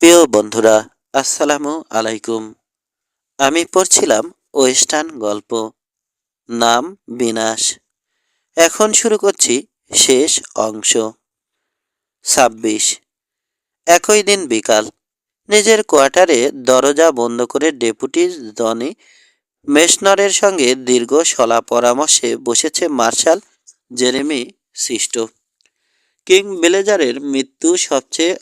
প্রিয় বন্ধুরা, আসসালামু আলাইকুম। আমি পড়ছিলাম ওয়েস্টার্ন গল্প, নাম বিনাশ। এখন শুরু করছি শেষ অংশ। ২৬। একই দিন বিকাল, নিজের কোয়ার্টারে দরজা বন্ধ করে ডেপুটি জনি মেশনরের সঙ্গে দীর্ঘ সলা পরামর্শে বসেছে মার্শাল জেরেমি সিস্টো। কিং বেলেজারের মৃত্যু সবচেয়ে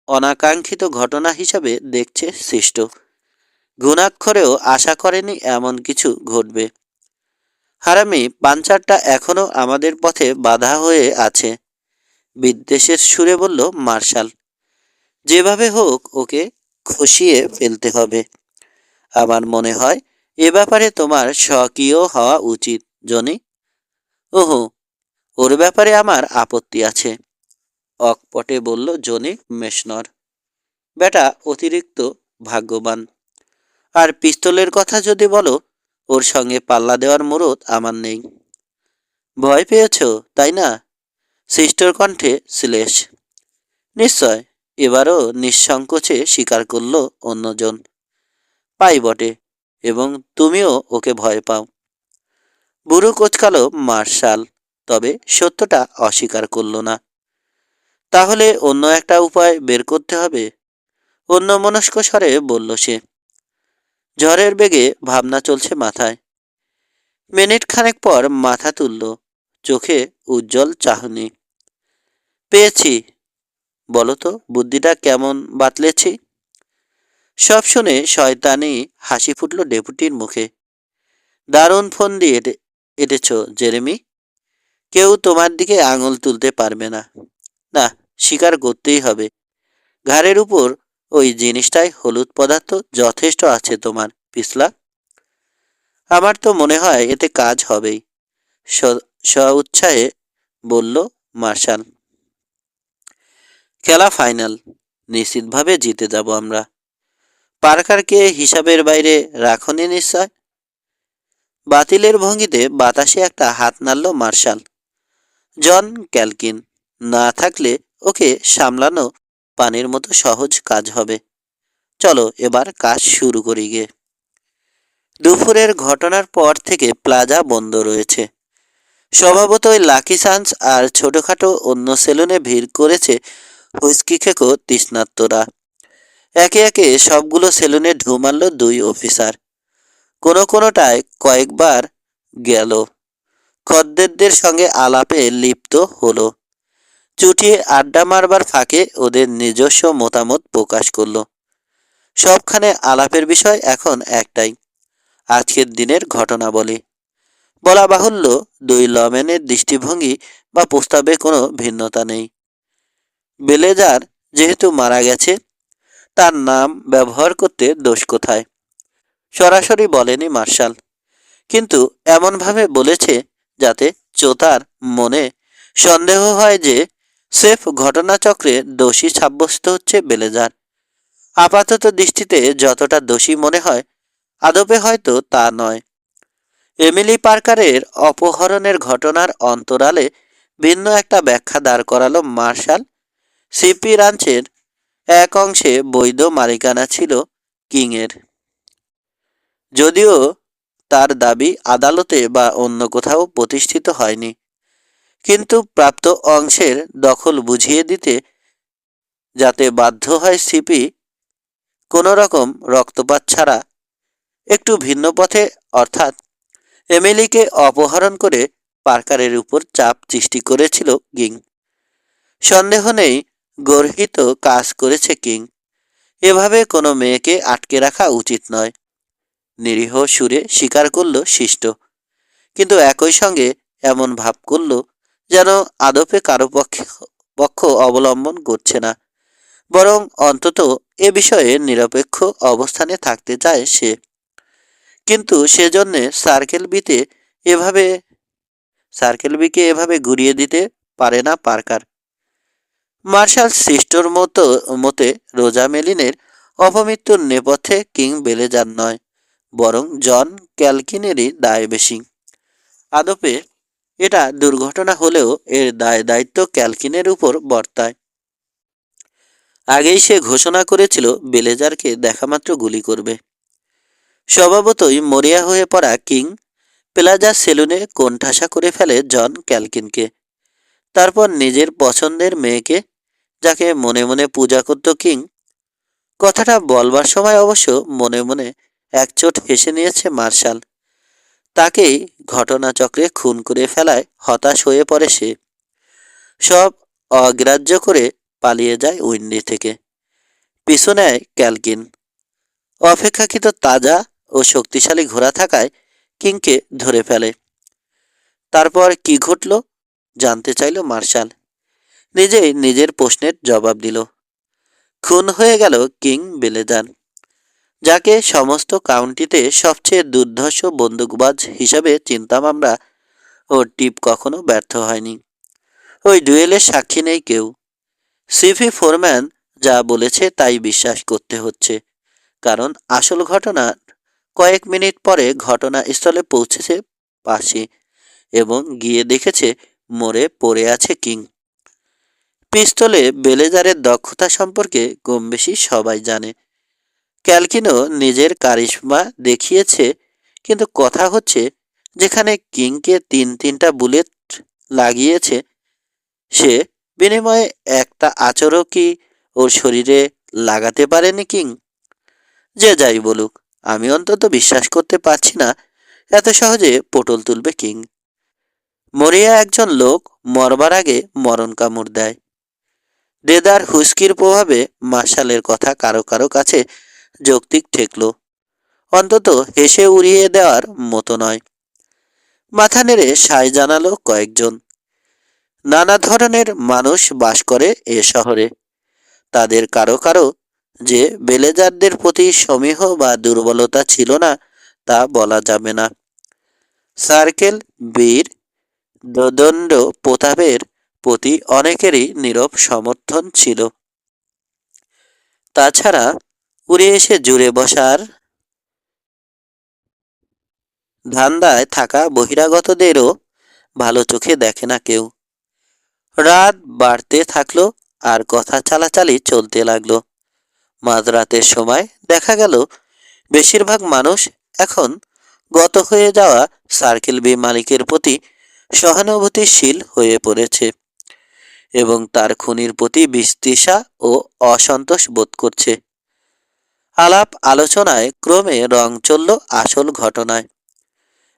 অনাকাঙ্ক্ষিত ঘটনা হিসাবে দেখছে সিস্টো। ঘুণাক্ষরেও আশা করেনি এমন কিছু ঘটবে। হারামি পাঞ্চারটা এখনো আমাদের পথে বাধা হয়ে আছে, বিদ্বেষের সুরে বলল মার্শাল। যেভাবে হোক ওকে খসিয়ে ফেলতে হবে। আমার মনে হয় এ ব্যাপারে তোমার সক্রিয় হওয়া উচিত, জনি। ওহো, ওর ব্যাপারে আমার আপত্তি আছে, অকপটে বলল জনি মেশনর। বেটা অতিরিক্ত ভাগ্যবান। আর পিস্তলের কথা যদি বলো, ওর সঙ্গে পাল্লা দেওয়ার মুরত আমার নেই। ভয় পেয়েছ, তাই না? সিস্টোর কণ্ঠে শ্লেষ। নিশ্চয়, এবারও নিঃসংকোচে স্বীকার করল অন্যজন। পাই বটে, এবং তুমিও ওকে ভয় পাও। বুড়ো কোচকালো মার্শাল, তবে সত্যটা অস্বীকার করল না। তাহলে অন্য একটা উপায় বের করতে হবে, অন্য মনস্ক স্বরে বলল সে। ঝড়ের বেগে ভাবনা চলছে মাথায়। মিনিট খানেক পর মাথা তুলল, চোখে উজ্জ্বল চাহনি। পেয়েছি, বলো তো বুদ্ধিটা কেমন বাতলেছি। সব শুনে শয়তানি হাসি ফুটল ডেপুটির মুখে। দারুণ ফোন দিয়ে এটেছ, জেরেমি। কেউ তোমার দিকে আঙুল তুলতে পারবে না। না, স্বীকার করতেই হবে। ঘাড়ের উপর ওই জিনিসটায় হলুদ পদার্থ যথেষ্ট আছে তোমার, পিছলা। আমার তো মনে হয় এতে কাজ হবেই, উৎসাহে বলল মার্শাল। খেলা ফাইনাল, নিশ্চিতভাবে জিতে যাব আমরা। পার্কারকে হিসাবের বাইরে রাখনি নিশ্চয়। বাতিলের ভঙ্গিতে বাতাসে একটা হাত নাড়ল মার্শাল। জন ক্যালকিন না থাকলে ওকে সামলানো পানির মতো সহজ কাজ হবে। চলো এবার কাজ শুরু করি গে। দুপুরের ঘটনার পর থেকে প্লাজা বন্ধ রয়েছে। স্বভাবতই লাকি চান্স আর ছোটখাটো অন্য সেলুনে ভিড় করেছে হুইস্কি খেকো তৃষ্ণার্তরা। একে একে সবগুলো সেলুনে ঢু মারল দুই অফিসার। কোনোটায় কয়েকবার গেল, খদ্দেরদের সঙ্গে আলাপে লিপ্ত হলো। চুটিয়ে আড্ডা মারবার ফাঁকে ওদের নিজস্ব মতামত প্রকাশ করলো। সবখানে আলাপের বিষয় এখন একটাই, আজকের দিনের ঘটনা বলে। বলা বাহুল্য, দুই লম্যানের দৃষ্টিভঙ্গি বা প্রস্তাবে কোনো ভিন্নতা নেই। বেলেজার যেহেতু মারা গেছে, তার নাম ব্যবহার করতে দোষ কোথায়? সরাসরি বলেনি মার্শাল, কিন্তু এমনভাবে বলেছে যাতে চোতার মনে সন্দেহ হয় যে সেফ ঘটনাচক্রে দোষী সাব্যস্ত হচ্ছে বেলেজার। আপাতত দৃষ্টিতে যতটা দোষী মনে হয়, আদপে হয়তো তা নয়। এমিলি পার্কারের অপহরণের ঘটনার অন্তরালে ভিন্ন একটা ব্যাখ্যা দাঁড় করালো মার্শাল। সিপি রাঞ্চের এক অংশে বৈধ মালিকানা ছিল কিংয়ের, যদিও তার দাবি আদালতে বা অন্য কোথাও প্রতিষ্ঠিত হয়নি। কিন্তু প্রাপ্ত অংশের দখল বুঝিয়ে দিতে যাতে বাধ্য হয় সিপি, কোনো রকম রক্তপাত ছাড়া একটু ভিন্ন পথে, অর্থাৎ এমিলিকে অপহরণ করে পার্কারের উপর চাপ সৃষ্টি করেছিল কিং। সন্দেহ নেই গর্হিত কাজ করেছে কিং। এভাবে কোনো মেয়েকে আটকে রাখা উচিত নয়, নিরীহ সুরে স্বীকার করল শিষ্ট। কিন্তু একই সঙ্গে এমন ভাব করল যেন আদপে কারো পক্ষ অবলম্বন করছে না, বরং অন্তত এ বিষয়ে নিরপেক্ষ অবস্থানে থাকতে চায় সে। কিন্তু সেজন্যে এভাবে সার্কেল বিকে এভাবে ঘুরিয়ে দিতে পারে না পার্কার। মার্শাল সৃষ্টর মতে রোজা মেলিনের অপমৃত্যুর নেপথ্যে কিং বেলেজার নয়, বরং জন ক্যালকিনেরই দায় বেশি। আদপে এটা দুর্ঘটনা হলেও এর দায় দায়িত্ব ক্যালকিনের উপর বর্তায়। আগেই সে ঘোষণা করেছিল বেলেজারকে দেখামাত্র গুলি করবে। স্বভাবতই মরিয়া হয়ে পড়া কিং প্লাজা সেলুনে কোণঠাসা করে ফেলে জন ক্যালকিনকে। তারপর নিজের পছন্দের মেয়েকে, যাকে মনে মনে পূজা করত কিং, কথাটা বলবার সময় অবশ্য মনে মনে একচোট হেসে নিয়েছে মার্শাল। তাকেই ঘটনাচক্রে খুন করে ফেলায় হতাশ হয়ে পড়ে সে। সব অগ্রাহ্য করে পালিয়ে যায় উইন্ডি থেকে। পিছু নেয় ক্যালকিন। অপেক্ষাকৃত তাজা ও শক্তিশালী ঘোড়া থাকায় কিংকে ধরে ফেলে। তারপর কি ঘটল জানতে চাইল মার্শাল। নিজেই নিজের প্রশ্নের জবাব দিল। খুন হয়ে গেল কিং বেলেজার, যাকে সমস্ত কাউন্টিতে সবচেয়ে দুর্ধর্ষ বন্দুকবাজ হিসাবে চিনতাম আমরা। ওর টিপ কখনো ব্যর্থ হয়নি। ওই ডুয়েলের সাক্ষী নেই কেউ। সিভি ফোরম্যান যা বলেছে তাই বিশ্বাস করতে হচ্ছে, কারণ আসল ঘটনা কয়েক মিনিট পরে ঘটনাস্থলে পৌঁছেছে পাশে এবং গিয়ে দেখেছে মরে পড়ে আছে কিং। পিস্তলে বেলেজারের দক্ষতা সম্পর্কে কমবেশি সবাই জানে। ক্যালকিনও নিজের কারিশমা দেখিয়েছে, কিন্তু কথা হচ্ছে যেখানে কিংকে তিনটা বুলেট লাগিয়েছে, সে বিনিময়ে একটা আচরও কি ওর শরীরে লাগাতে পারেনি কিং? যে যাই বলুক, আমি অন্তত বিশ্বাস করতে পারছি না এত সহজে পটল তুলবে কিং। মরিয়া একজন লোক মরবার আগে মরণ কামড় দেয়। দেদার হুস্কির প্রভাবে মার্শালের কথা কারো কারো কাছে যৌক্তিক ঠেকল, অন্তত হেসে উড়িয়ে দেওয়ার মতো নয়। মাথা নেড়ে সায় জানালো কয়েকজন। নানা ধরনের মানুষ বাস করে এ শহরে। তাদের কারো কারো যে বেলেজারদের প্রতি সমীহ বা দুর্বলতা ছিল না তা বলা যাবে না। সার্কেল বীর দদণ্ড প্রতাপের প্রতি অনেকেরই নীরব সমর্থন ছিল। তাছাড়া উড়ে এসে জুড়ে বসার ধান্দায় থাকা বহিরাগতদেরও ভালো চোখে দেখে না কেউ। রাত বাড়তে থাকলো আর কথা চালাচালি চলতে লাগলো। মাঝরাতের সময় দেখা গেল বেশিরভাগ মানুষ এখন গত হয়ে যাওয়া সার্কেল বি মালিকের প্রতি সহানুভূতিশীল হয়ে পড়েছে এবং তার খুনির প্রতি বিতৃষা ও অসন্তোষ বোধ করছে। আলাপ আলোচনায় ক্রমে রং চলল আসল ঘটনায়।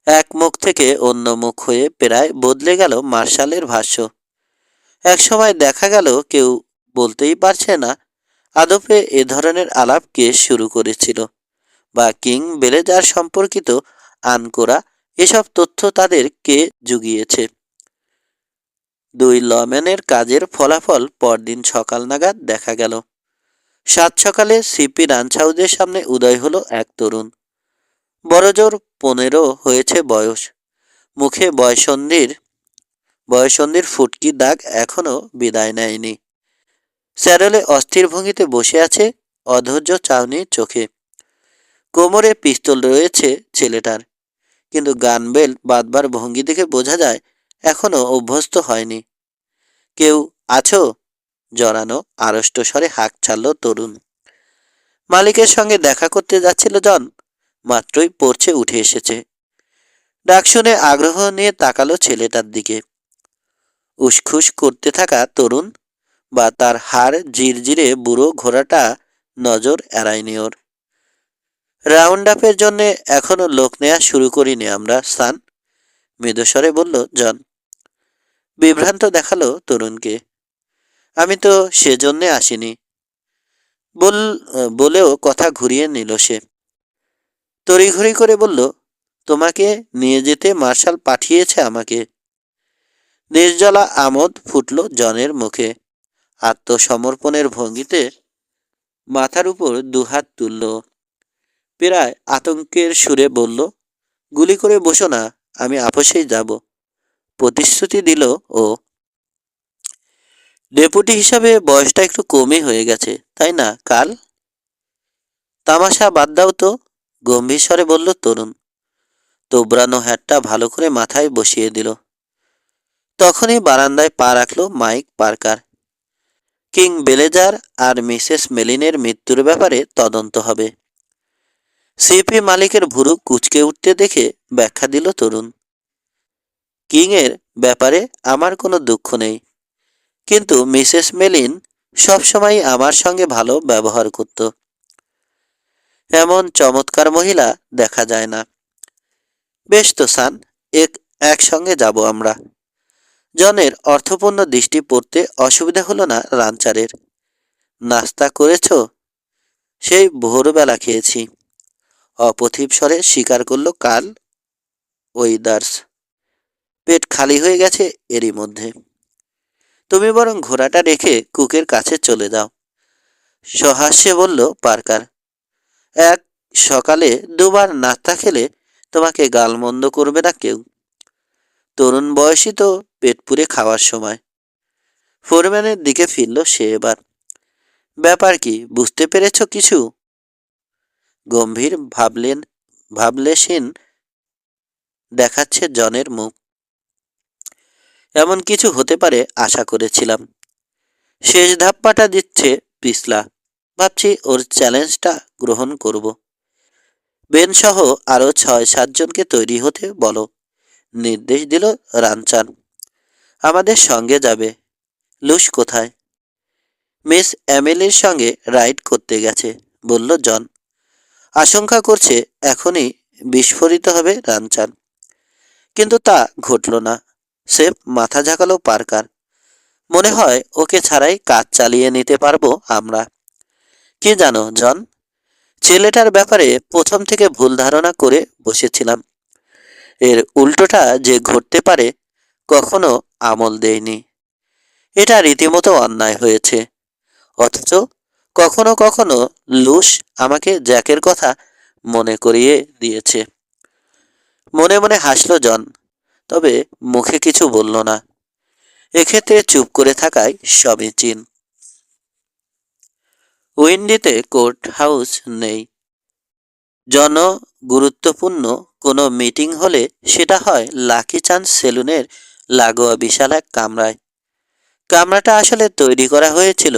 এক মুখ থেকে অন্য মুখ হয়ে প্রায় বদলে গেল মার্শালের ভাষ্য। একসময় দেখা গেল কেউ বলতেই পারছে না আদপে এ ধরনের আলাপ কে শুরু করেছিল, বা কিং বেলেজার সম্পর্কিত আনকোরা এসব তথ্য তাদের কে জুগিয়েছে। দুই লম্যানের কাজের ফলাফল পরদিন সকাল নাগাদ দেখা গেল। সাত সকালে সিপি রাঞ্চ হাউসের সামনে উদয় হলো এক তরুণ। বড়জোর 15 হয়েছে বয়স। মুখে বয়সন্ধির ফুটকি দাগ এখনো বিদায় নেয়নি। স্যারেলে অস্থির ভঙ্গিতে বসে আছে, অধৈর্য চাউনি চোখে। কোমরে পিস্তল রয়েছে ছেলেটার, কিন্তু গান বেল্ট বাঁধবার ভঙ্গি দেখে বোঝা যায় এখনো অভ্যস্ত হয়নি। কেউ আছো? জড়ানো আড়ষ্ট স্বরে হাঁক ছাড়ল তরুণ। মালিকের সঙ্গে দেখা করতে যাচ্ছিল জন, মাত্রই পড়ছে উঠে এসেছে। ডাক শুনে আগ্রহ নিয়ে তাকালো ছেলেটার দিকে। উসখুস করতে থাকা তরুণ বা তার হাড় জিরজিরে বুড়ো ঘোড়াটা নজর এড়ায়নি ওর। রাউন্ড আপের জন্য এখনো লোক নেওয়া শুরু করিনি আমরা, সান, মৃদুস্বরে বলল জন। বিভ্রান্ত দেখালো তরুণকে। আমি তো সেজন্যে আসিনি বল বলেও কথা ঘুরিয়ে নিল সে। তড়িঘড়ি করে বলল, তোমাকে নিয়ে যেতে মার্শাল পাঠিয়েছে আমাকে। নির্জলা আমোদ ফুটল জনের মুখে। আত্মসমর্পণের ভঙ্গিতে মাথার উপর দুহাত তুলল। প্রায় আতঙ্কের সুরে বলল, গুলি করে বসো না, আমি আপোষেই যাব। প্রতিশ্রুতি দিল ও। ডেপুটি হিসাবে বয়সটা একটু কমই হয়ে গেছে, তাই না কাল? তামাশা বাদ দাও তো, গম্ভীর স্বরে বলল তরুণ। তোবড়ানো হ্যাটটা ভালো করে মাথায় বসিয়ে দিল। তখনই বারান্দায় পা রাখল মাইক পার্কার। কিং বেলেজার আর মিসেস মেলিনের মৃত্যুর ব্যাপারে তদন্ত হবে। সিপি মালিকের ভুরু কুঁচকে উঠতে দেখে ব্যাখ্যা দিল তরুণ। কিংয়ের ব্যাপারে আমার কোনো দুঃখ নেই, কিন্তু মিসেস মেলিন সবসময় আমার সঙ্গে ভালো ব্যবহার করত। এমন চমৎকার মহিলা দেখা যায় না। বেশ তো সান, একসঙ্গে যাব আমরা। জনের অর্থপূর্ণ দৃষ্টি পড়তে অসুবিধা হলো না রানচারের। নাস্তা করেছ? সেই ভোরবেলা খেয়েছি, অপথিপ স্বরে স্বীকার করল কাল ওইদার্স। পেট খালি হয়ে গেছে এরই মধ্যে। তুমি বরং ঘোড়াটা রেখে কুকের কাছে চলে যাও, সহাস্যে বলল পার্কার। এক সকালে দুবার নাস্তা খেলে তোমাকে গালমন্দ করবে না কেউ। তরুণ বয়সী তো পেট পুরে খাওয়ার সময়। ফোরম্যানের দিকে ফিরল সে এবার। ব্যাপার কি, বুঝতে পেরেছ কিছু? গম্ভীর ভাবলেশীন দেখাচ্ছে জনের মুখ। এমন কিছু হতে পারে আশা করেছিলাম। শেষ ধাপ্পাটা দিচ্ছে পিছলা। ভাবছি ওর চ্যালেঞ্জটা গ্রহণ করব। বেন সহ আরো ৬-৭ জনকে তৈরি হতে বলো, নির্দেশ দিল রানচান। আমাদের সঙ্গে যাবে। লুস কোথায়? মিস এমিলির সঙ্গে রাইড করতে গেছে, বলল জন। আশঙ্কা করছে এখনই বিস্ফোরিত হবে রানচান, কিন্তু তা ঘটল না। সেফ মাথা ঝাঁকালো পার্কার। মনে হয় ওকে ছাড়াই কাজ চালিয়ে নিতে পারবো আমরা। কি জানো জন, ছেলেটার ব্যাপারে প্রথম থেকে ভুল ধারণা করে বসেছিলাম। এর উল্টোটা যে ঘটতে পারে কখনো আমল দেয়নি। এটা রীতিমতো অন্যায় হয়েছে। অথচ কখনো কখনো লুস আমাকে জ্যাকের কথা মনে করিয়ে দিয়েছে। মনে মনে হাসল জন, তবে মুখে কিছু বলল না। এক্ষেত্রে চুপ করে থাকাই সমীচীন। উইন্ডিতে কোর্ট হাউস নেই। জন গুরুত্বপূর্ণ কোনো মিটিং হলে সেটা হয় লাকি চান্স সেলুনের লাগোয়া বিশাল এক কামরায়। কামরাটা আসলে তৈরি করা হয়েছিল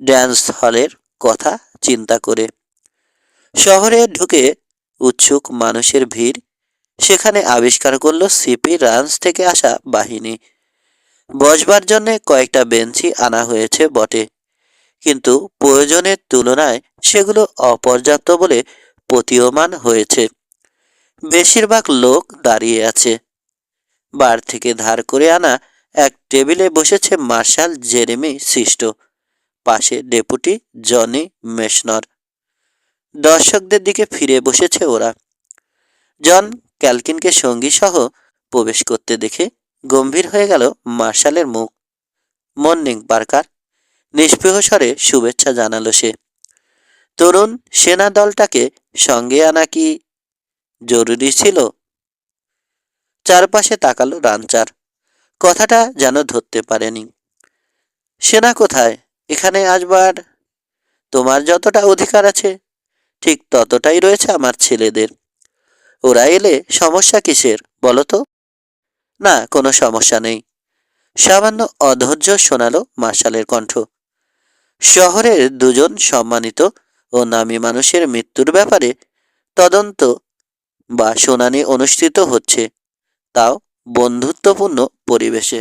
ড্যান্স হলের কথা চিন্তা করে। শহরে ঢুকে উৎসুক মানুষের ভিড়, সেখানে আবিষ্কার করল সিপি রাঞ্চ থেকে আসা বাহিনী। বসবার জন্যে কয়েকটা বেঞ্চি আনা হয়েছে বটে, কিন্তু প্রয়োজনের তুলনায় সেগুলো অপর্যাপ্ত বলে প্রতীয়মান হয়েছে। বেশিরভাগ লোক দাঁড়িয়ে আছে। বার থেকে ধার করে আনা এক টেবিলে বসেছে মার্শাল জেরেমি সিস্টো, পাশে ডেপুটি জনি মেশনর। দর্শকদের দিকে ফিরে বসেছে ওরা। জন ক্যালকিনকে সঙ্গী সহ প্রবেশ করতে দেখে গম্ভীর হয়ে গেল মার্শালের মুখ। মর্নিং পার্কার, নিষ্পৃহ স্বরে শুভেচ্ছা জানালো সে। তরুণ সেনা দলটাকে সঙ্গে আনা কি জরুরি ছিল? চারপাশে তাকালো রানচার, কথাটা যেন ধরতে পারেনি। সেনা কোথায়? এখানে আসবার তোমার যতটা অধিকার আছে, ঠিক ততটাই রয়েছে আমার ছেলেদের। ওরা এলে সমস্যা কিসের বলো তো? না, কোনো সমস্যা নেই। সামান্য অধৈর্য শোনালো মার্শালের কণ্ঠ। শহরের দুজন সম্মানিত ও নামী মানুষের মৃত্যুর ব্যাপারে তদন্ত বা শুনানি অনুষ্ঠিত হচ্ছে, তাও বন্ধুত্বপূর্ণ পরিবেশে।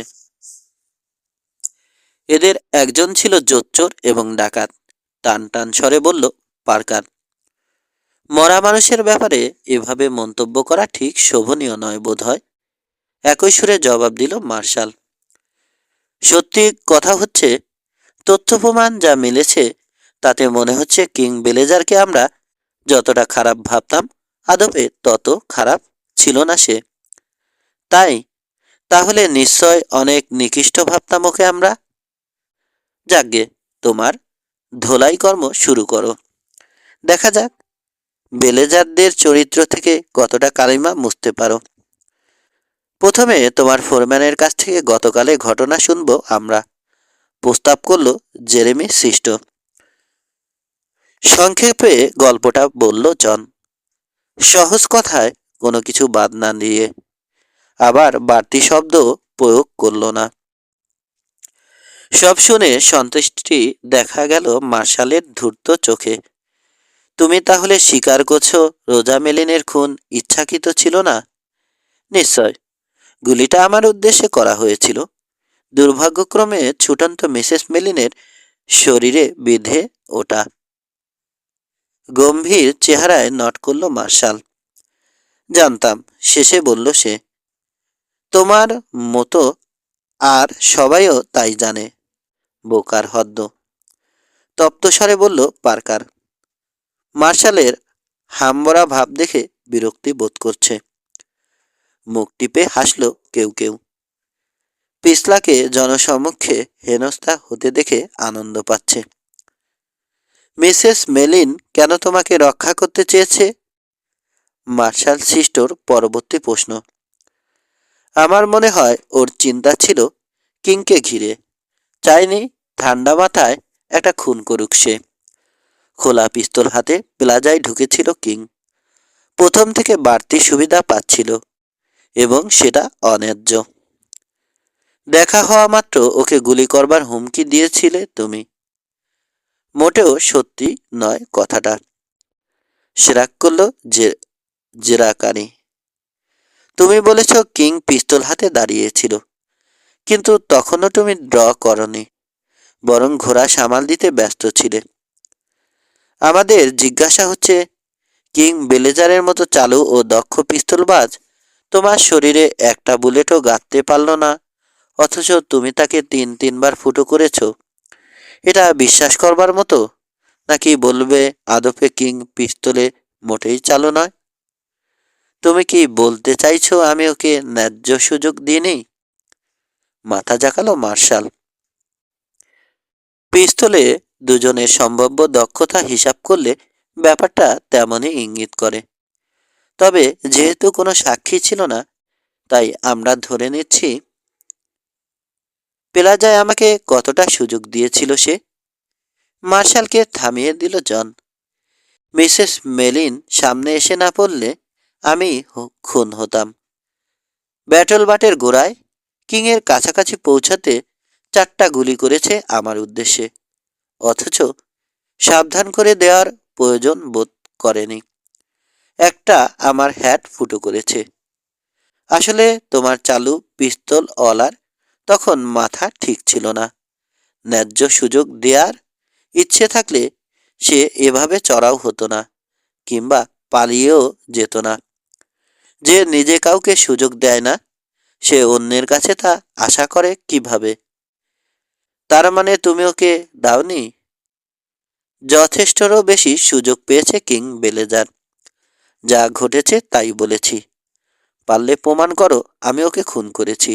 এদের একজন ছিল জোচ্চোর এবং ডাকাত, টান টান স্বরে বলল পার্কার। মরা মানুষের ব্যাপারে এভাবে মন্তব্য করা ঠিক শোভনীয় নয় বোধ হয়, একই সুরে জবাব দিল মার্শাল। সত্যি কথা হচ্ছে, তথ্য প্রমাণ যা মিলেছে তাতে মনে হচ্ছে কিং বেলেজারকে আমরা যতটা খারাপ ভাবতাম আদপে তত খারাপ ছিল না সে। তাই? তাহলে নিশ্চয় অনেক নিকৃষ্ট ভাবতাম ওকে আমরা। যাকগে, তোমার ধোলাই কর্ম শুরু করো। দেখা যাক বেলেজারদের চরিত্র থেকে কতটা কালিমা মুছতে পারো। প্রথমে তোমার ফোরম্যানের কাছ থেকে গতকালের ঘটনা শুনবো আমরা, প্রস্তাব করল জেরেমি সিস্টো। সংক্ষেপে গল্পটা বলল জন, সহজ কথায় কোনো কিছু বাদ না দিয়ে। আবার বাড়তি শব্দ প্রয়োগ করল না। সব শুনে সন্তুষ্টি দেখা গেল মার্শালের ধূর্ত চোখে। তুমি তাহলে স্বীকার করছো রোজা মেলিনের খুন ইচ্ছাকৃত ছিল না? নিশ্চয়। গুলিটা আমার উদ্দেশ্যে করা হয়েছিল। দুর্ভাগ্যক্রমে ছুটন্ত মিসেস মেলিনের শরীরে বিঁধে ওটা। গম্ভীর চেহারায় নট করল মার্শাল। জানতাম, শেষে বলল সে। তোমার মতো আর সবাইও তাই জানে। বোকার হদ্দ। তপ্তস্বরে বলল পার্কার। মার্শালের হামবড়া ভাব দেখে বিরক্তি বোধ করছে। মুখ টিপে হাসল কেউ কেউ। পিছলাকে জনসমক্ষে হেনস্থা হতে দেখে আনন্দ পাচ্ছে। মিসেস মেলিন কেন তোমাকে রক্ষা করতে চেয়েছে? মার্শাল সিস্টোর পরবর্তী প্রশ্ন। আমার মনে হয় ওর চিন্তা ছিল কিংকে ঘিরে। চাইনি ঠান্ডা মাথায় একটা খুন করুক সে। খোলা পিস্তল হাতে প্লাজায় ঢুকেছিল কিং। প্রথম থেকে বাড়তি সুবিধা পাচ্ছিল এবং সেটা অন্যায্য। দেখা হওয়া মাত্র ওকে গুলি করবার হুমকি দিয়েছিলে তুমি। মোটেও সত্যি নয় কথাটা। সেরাক করল যে জেরাকানি। তুমি বলেছ কিং পিস্তল হাতে দাঁড়িয়েছিল, কিন্তু তখনও তুমি ড্র করনি, বরং ঘোড়া সামাল দিতে ব্যস্ত ছিলে। আমাদের জিজ্ঞাসা হচ্ছে, কিং বেলেজারের মতো চালু ও দক্ষ পিস্তলবাজ তোমার শরীরে একটা বুলেটও গাঁথতে পারল না, অথচ তুমি তাকে তিনবার ফুটো করেছ। এটা বিশ্বাস করবার মতো? নাকি বলবে আদপে কিং পিস্তলে মোটেই চালু নয়? তুমি কি বলতে চাইছো আমি ওকে ন্যায্য সুযোগ দিইনি? মাথা জাকালো মার্শাল। পিস্তলে দুজনের সম্ভাব্য দক্ষতা হিসাব করলে ব্যাপারটা তেমনই ইঙ্গিত করে। তবে যেহেতু কোনো সাক্ষী ছিল না, তাই আমরা ধরে নিচ্ছি পেলাজায় আমাকে কতটা সুযোগ দিয়েছিল সে। মার্শালকে থামিয়ে দিল জন। মিসেস মেলিন সামনে এসে না পড়লে আমি খুন হতাম। ব্যাটল বাটের গোড়ায় কিংয়ের কাছাকাছি পৌঁছাতে 4টা গুলি করেছে আমার উদ্দেশ্যে, অথচ সাবধান করে দেওয়ার প্রয়োজন বোধ করেনি। একটা আমার হ্যাট ফুটো করেছে। আসলে তোমার চালু পিস্তল অলার তখন মাথা ঠিক ছিল না। ন্যায্য সুযোগ দেওয়ার ইচ্ছে থাকলে সে এভাবে চড়াও হতো না, কিংবা পালিয়েও যেত না। যে নিজে কাউকে সুযোগ দেয় না, সে অন্যের কাছে তা আশা করে কিভাবে? তার মানে তুমি ওকে দাওনি? যথেষ্টরও বেশি সুযোগ পেয়েছে কিং বেলেজার। যা ঘটেছে তাই বলেছি। পারলে প্রমাণ করো আমি ওকে খুন করেছি।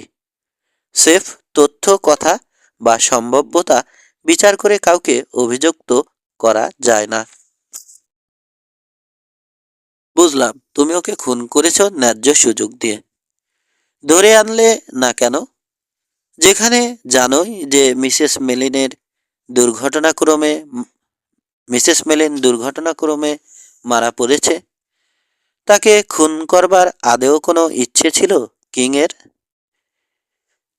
সেফ তথ্য, কথা বা সম্ভাব্যতা বিচার করে কাউকে অভিযুক্ত করা যায় না। বুঝলাম তুমি ওকে খুন করেছ ন্যায্য সুযোগ দিয়ে। ধরে আনলে না কেন? যেখানে জানোই যে দুর্ঘটনাক্রমে মিসেস মেলিন দুর্ঘটনাক্রমে মারা পড়েছে, তাকে খুন করবার আদেও কোনো ইচ্ছে ছিল কিংয়ের?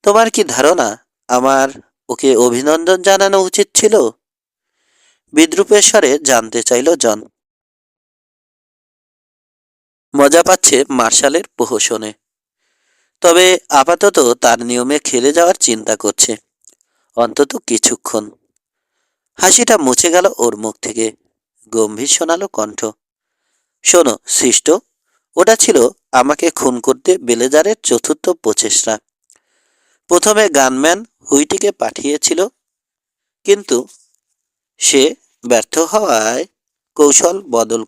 তোমার কি ধারণা আমার ওকে অভিনন্দন জানানো উচিত ছিল? বিদ্রুপের স্বরে জানতে চাইল জন। মজা পাচ্ছে মার্শালের প্রহসনে, তবে আপাতত তার নিয়মে খেলে যাওয়ার চিন্তা করছে, অন্তত কিছুক্ষণ। হাসিটা মুছে গেল ওর মুখ থেকে। গম্ভীর শোনালো কণ্ঠ। শোনো সৃষ্ট, ওটা ছিল আমাকে খুন করতে বেলেজারের চতুর্থ প্রচেষ্টা। প্রথমে গানম্যান হুইটিকে পাঠিয়েছিল, কিন্তু সে ব্যর্থ হওয়ায় কৌশল বদল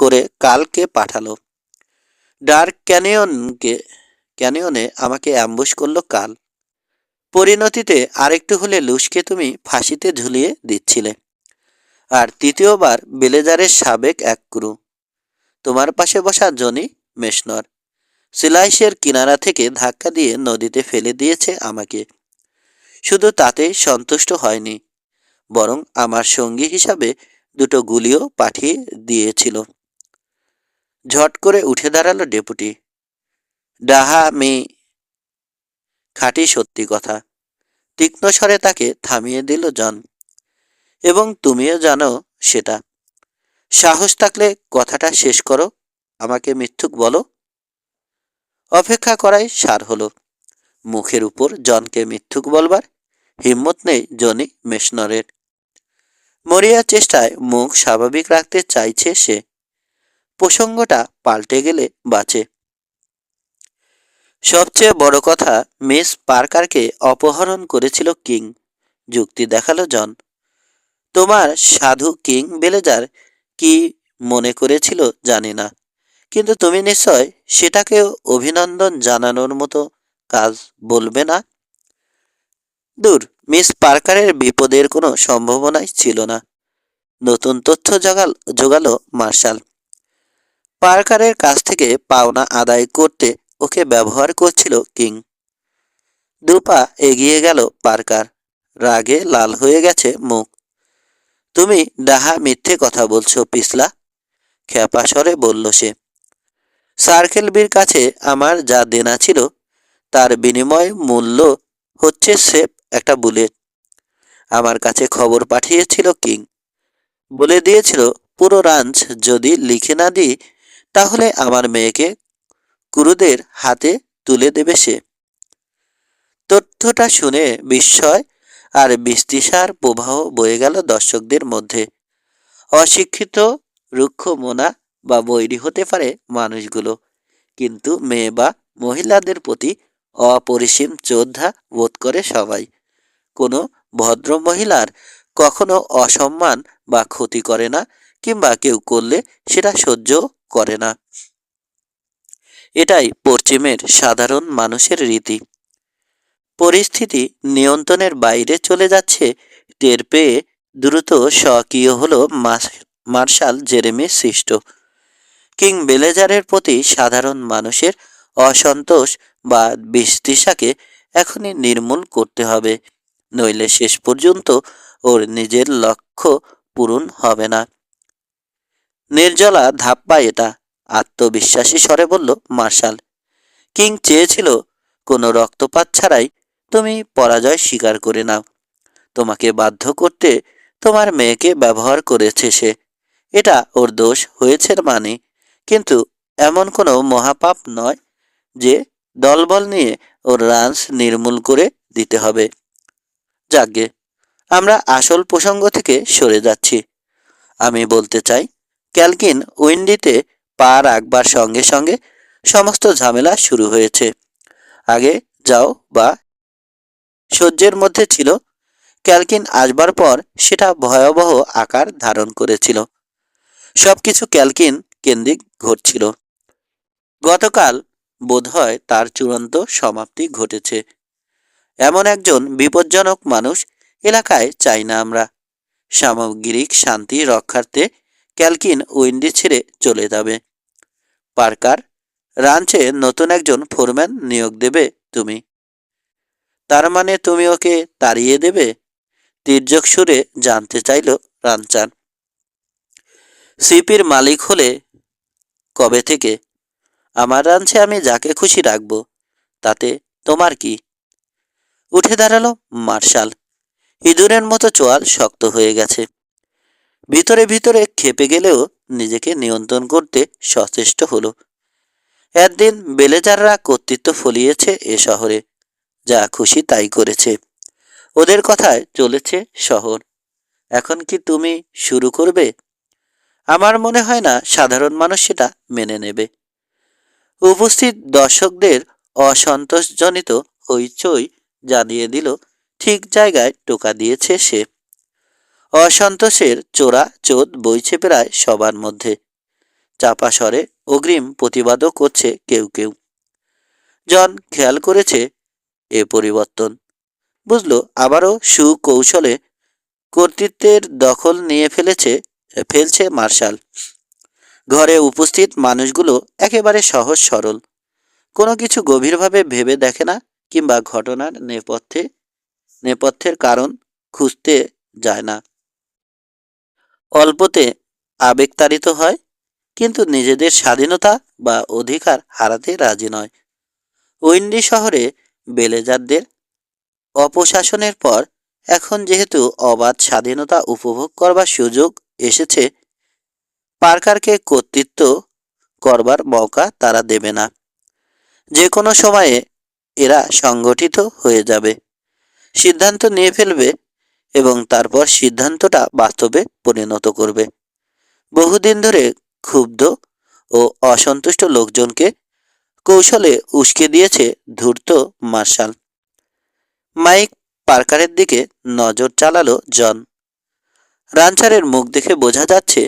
করে কালকে পাঠালো। ডার্ক ক্যানিয়নে আমাকে অ্যাম্বুশ করলো কাল। পরিণতিতে আরেকটু হলে লুসকে তুমি ফাঁসিতে ঝুলিয়ে দিচ্ছিলে। আর তৃতীয়বার বেলেজারের সাবেক এক ক্রু, তোমার পাশে বসা জনি মেশনর, সিলাইসের কিনারা থেকে ধাক্কা দিয়ে নদীতে ফেলে দিয়েছে আমাকে। শুধু তাতেই সন্তুষ্ট হয়নি, বরং আমার সঙ্গী হিসাবে 2টো গুলিও পাঠিয়ে দিয়েছিল। ঝট করে উঠে দাঁড়ালো ডেপুটি। ডাহা মি খাঁটি সত্যি কথা। তীক্ষ্ণ স্বরে তাকে থামিয়ে দিল জন। এবং তুমিও জানো সেটা। সাহস থাকলে কথাটা শেষ করো। আমাকে মিথ্যুক বলো। অপেক্ষা করাই সার হলো। মুখের উপর জনকে মিথ্যুক বলবার হিম্মত নেই জনি মেশনরের। মরিয়া চেষ্টায় মুখ স্বাভাবিক রাখতে চাইছে সে। প্রসঙ্গটা পাল্টে গেলে বাঁচে। সবচেয়ে বড় কথা, মিস পার্কারকে অপহরণ করেছিল কিং। যুক্তি দেখালো জন। তোমার সাধু কিং বেলেজার কি মনে করেছিল জানি না, কিন্তু তুমি নিশ্চয় সেটাকেও অভিনন্দন জানানোর মতো কাজ বলবে না। দূর, মিস পার্কারের বিপদের কোনো সম্ভাবনাই ছিল না। নতুন তথ্য জোগালো মার্শাল। পার্কারের কাছ থেকে পাওনা আদায় করতে ওকে ব্যবহার করছিল কিং। দুপা এগিয়ে গেল পার্কার। রাগে লাল হয়ে গেছে মুখ। তুমি ডাহা মিথ্যে কথা বলছো পিছলা, খ্যাপা স্বরে বলল সে। সার্কেল বির কাছে আমার যা দেনা ছিল তার বিনিময় মূল্য হচ্ছে সেফ একটা বুলেট। আমার কাছে খবর পাঠিয়েছিল কিং। বলে দিয়েছিল পুরো রাঞ্চ যদি লিখে না দিই তাহলে আমার মেয়েকে কুরুদের হাতে তুলে দেবে সে। তথ্যটা শুনে বিস্ময় আর বিস্তিসার প্রবাহ বয়ে গেল দর্শকদের মধ্যে। অশিক্ষিত, রুক্ষ মনা বা বৈরী হতে পারে মানুষগুলো, কিন্তু মেয়ে বা মহিলাদের প্রতি অপরিসীম শ্রদ্ধা বোধ করে সবাই। কোনো ভদ্র মহিলার কখনো অসম্মান বা ক্ষতি করে না, কিংবা কেউ করলে সেটা সহ্য করে না। এটাই পশ্চিমের সাধারণ মানুষের রীতি। পরিস্থিতি নিয়ন্ত্রণের বাইরে চলে যাচ্ছে টের পেয়ে দ্রুত স্বকীয় হলো মার্শাল জেরেমি সৃষ্ট। কিং বেলেজারের প্রতি সাধারণ মানুষের অসন্তোষ বা বিতৃষাকে এখনই নির্মূল করতে হবে, নইলে শেষ পর্যন্ত ওর নিজের লক্ষ্য পূরণ হবে না। নির্জলা ধাপ্পা এটা, আত্মবিশ্বাসী স্বরে বলল মার্শাল। কিং চেয়েছিল কোনো রক্তপাত ছাড়াই তুমি পরাজয় স্বীকার করে নাও। তোমাকে বাধ্য করতে তোমার মেয়েকে ব্যবহার করেছে সে। এটা ওর দোষ হয়েছে মানে, কিন্তু এমন কোনো মহাপাপ নয় যে দলবল নিয়ে ওর রাঞ্চ নির্মূল করে দিতে হবে। যাকগে, আমরা আসল প্রসঙ্গ থেকে সরে যাচ্ছি। আমি বলতে চাই, ক্যালকিন উইন্ডিতে পা রাখবার সঙ্গে সঙ্গে সমস্ত ঝামেলা শুরু হয়েছে। আগে যাও বা সহ্যের মধ্যে ছিল, ক্যালকিন আসবার পর সেটা ভয়াবহ আকার ধারণ করেছিল। সবকিছু ক্যালকিন কেন্দ্রিক ঘটছিল। গতকাল বোধহয় তার চূড়ান্ত সমাপ্তি ঘটেছে। এমন একজন বিপজ্জনক মানুষ এলাকায় চাই না আমরা। সামগ্রিক শান্তি রক্ষার্থে ক্যালকিন উইন্ডি ছেড়ে চলে যাবে। পার্কার, রাঞ্চে নতুন একজন ফোরম্যান নিয়োগ দেবে তুমি। তার মানে তুমি ওকে তাড়িয়ে দেবে? তির্যক সুরে জানতে চাইল রাঞ্চান। সিপির মালিক হলে কবে থেকে? আমার রাঞ্চে আমি যাকে খুশি রাখব, তাতে তোমার কি? উঠে দাঁড়ালো মার্শাল। ইঁদুরের মতো চোয়াল শক্ত হয়ে গেছে। ভিতরে ভিতরে খেপে গেলেও নিজেকে নিয়ন্ত্রণ করতে সচেষ্ট হলো। একদিন বেলেজাররা কর্তৃত্ব ফলিয়েছে এ শহরে, যা খুশি তাই করেছে। ওদের কথায় চলেছে শহর। এখন কি তুমি শুরু করবে? আমার মনে হয় না সাধারণ মানুষ সেটা মেনে নেবে। উপস্থিত দর্শকদের অসন্তোষজনিত হইচই জানিয়ে দিল ঠিক জায়গায় টোকা দিয়েছে সে। অসন্তোষের চোরা চোদ বইছে প্রায় সবার মধ্যে। চাপা স্বরে অগ্রিম প্রতিবাদও করছে কেউ কেউ। জন খেয়াল করেছে এ পরিবর্তন। বুঝলো আবারও সুকৌশলে কর্তৃত্বের দখল নিয়ে ফেলছে মার্শাল। ঘরে উপস্থিত মানুষগুলো একেবারে সহজ সরল, কোনো কিছু গভীরভাবে ভেবে দেখে না, কিংবা ঘটনার নেপথ্যের কারণ খুঁজতে যায় না। অল্পতে আবেগতাড়িত হয়, কিন্তু নিজেদের স্বাধীনতা বা অধিকার হারাতে রাজি নয়। উইন্ডি শহরে বেলেজারদের অপশাসনের পর এখন যেহেতু অবাধ স্বাধীনতা উপভোগ করবার সুযোগ এসেছে, পার্কারকে কর্তৃত্ব করবার মৌকা তারা দেবে না। যে কোনো সময়ে এরা সংগঠিত হয়ে যাবে, সিদ্ধান্ত নিয়ে ফেলবে এবং তারপর সিদ্ধান্তটা বাস্তবে পরিণত করবে। বহুদিন ধরে ক্ষুব্ধ ও অসন্তুষ্ট লোকজনকে কৌশলে উস্কে দিয়েছে ধূর্ত মার্শাল। মাইক পার্কারের দিকে নজর চালালো জন। রানচারের মুখ দেখে বোঝা যাচ্ছে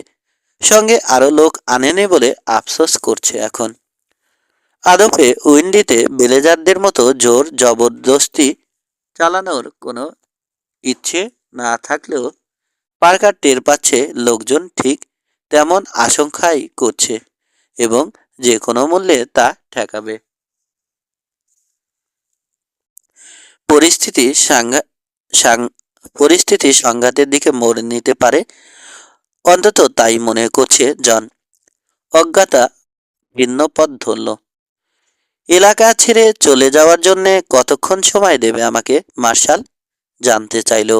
সঙ্গে আরো লোক আনেনি বলে আফসোস করছে এখন। আদপে উইন্ডিতে বেলেজারদের মতো জোর জবরদস্তি চালানোর কোনো ইচ্ছে না থাকলেও পার্কার টের পাচ্ছে লোকজন ঠিক তেমন আশঙ্কাই করছে এবং যে কোনো মূল্যে তা ঠেকাবে। পরিস্থিতি পরিস্থিতি সংঘাতের দিকে মোড় নিতে পারে, অন্তত তাই মনে করছে জন। অজ্ঞাতা ভিন্ন পথ ধরল। এলাকা ছেড়ে চলে যাওয়ার জন্যে কতক্ষণ সময় দেবে আমাকে মার্শাল, জানতে চাইল।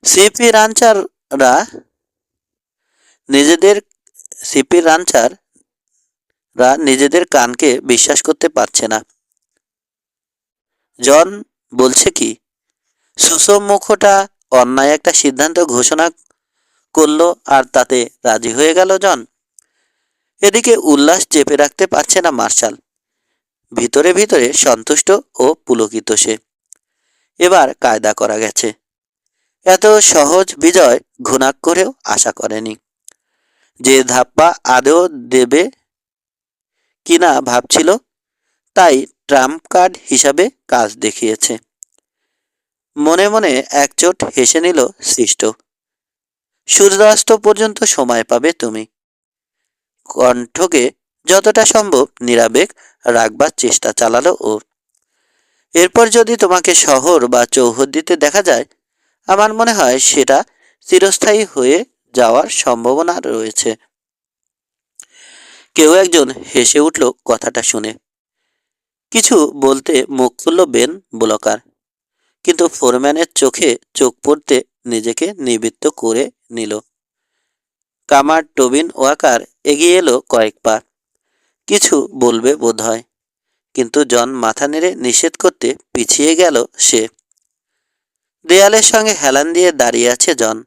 সিপি রানচাররা নিজেদের সিপি রানচাররা নিজেদের কানকে বিশ্বাস করতে পারছে না। জন বলছে কি? সুষম মুখটা অন্যায় একটা সিদ্ধান্ত ঘোষণা করলো আর তাতে রাজি হয়ে গেল জন। এদিকে উল্লাস চেপে রাখতে পারছে না মার্শাল। ভিতরে ভিতরে সন্তুষ্ট ও পুলকিত সে। এবার কায়দা করা গেছে। এত সহজ বিজয় ঘুণাক করেও আশা করেনি। যে ধাপ্পা আদৌ দেবে কিনা ভাবছিল, তাই ট্রাম্প কার্ড হিসাবে কাজ দেখিয়েছে। মনে মনে একচোট হেসে নিল সৃষ্ট। সূর্যাস্ত পর্যন্ত সময় পাবে তুমি। কণ্ঠকে যতটা সম্ভব নিরাবেগ রাখবার চেষ্টা চালালো ও। এরপর যদি তোমাকে শহর বা চৌহদ্দিতে দেখা যায়, আমার মনে হয় সেটা চিরস্থায়ী হয়ে যাওয়ার সম্ভাবনা রয়েছে। কেউ একজন হেসে উঠল কথাটা শুনে। কিছু বলতে মুখ খুলল বেন ব্লকার, কিন্তু ফোরম্যানের চোখে চোখ পড়তে নিজেকে নিবৃত্ত করে নিল। কামার টোবিন ওয়াকার এগিয়ে এলো কয়েক পা। কিছু বলবে বোধ হয়, কিন্তু জন মাথা নেড়ে নিষেধ করতে পিছিয়ে গেল সে। দেয়ালের সঙ্গে হেলান দিয়ে দাঁড়িয়ে আছে জন।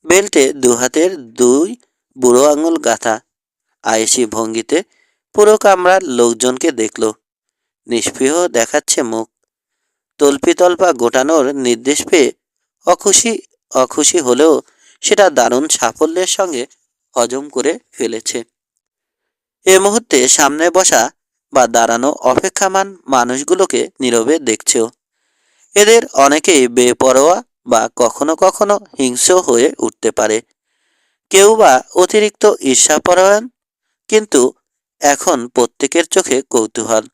বেল্টে দুহাতের দুই বুড়ো আঙুল গাঁথা। আয়েসি ভঙ্গিতে পুরো কামরার লোকজনকে দেখল। নিষ্পৃহ দেখাচ্ছে মুখ। তল্পিতল্পা গোটানোর নির্দেশ পেয়ে অখুশি হলেও সেটা দারুণ সাফল্যের সঙ্গে হজম করে ফেলেছে। এ মুহূর্তে সামনে বসা বা দাঁড়ানো অপেক্ষামান মানুষগুলোকে নীরবে দেখছেও। এদের অনেকেই বেপরোয়া বা কখনো কখনো হিংস্র হয়ে উঠতে পারে, কেউ বা অতিরিক্ত ঈর্ষাপরায়ণ, কিন্তু এখন প্রত্যেকের চোখে কৌতূহল।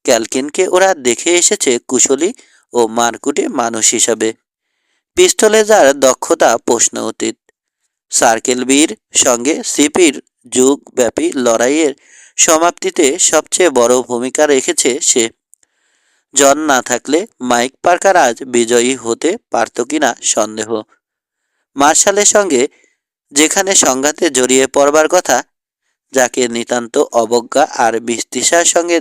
ক্যালকিনকে ওরা দেখে এসেছে কুশলী ও মারকুটে মানুষ হিসাবে। পিস্তলে যার দক্ষতা প্রশ্ন অতীত। সার্কেল বির সঙ্গে সিপির যুগব্যাপী লড়াইয়ের সমাপ্তিতে সবচেয়ে বড় ভূমিকা রেখেছে সে। জন না থাকলে মাইক পার্কার আজ বিজয়ী হতে পারত কিনা সন্দেহ। মার্শালের সঙ্গে যেখানে সংঘাতে জড়িয়ে পড়বার কথা, যাকে নিতান্ত অবজ্ঞা আর বিস্তৃষার সঙ্গে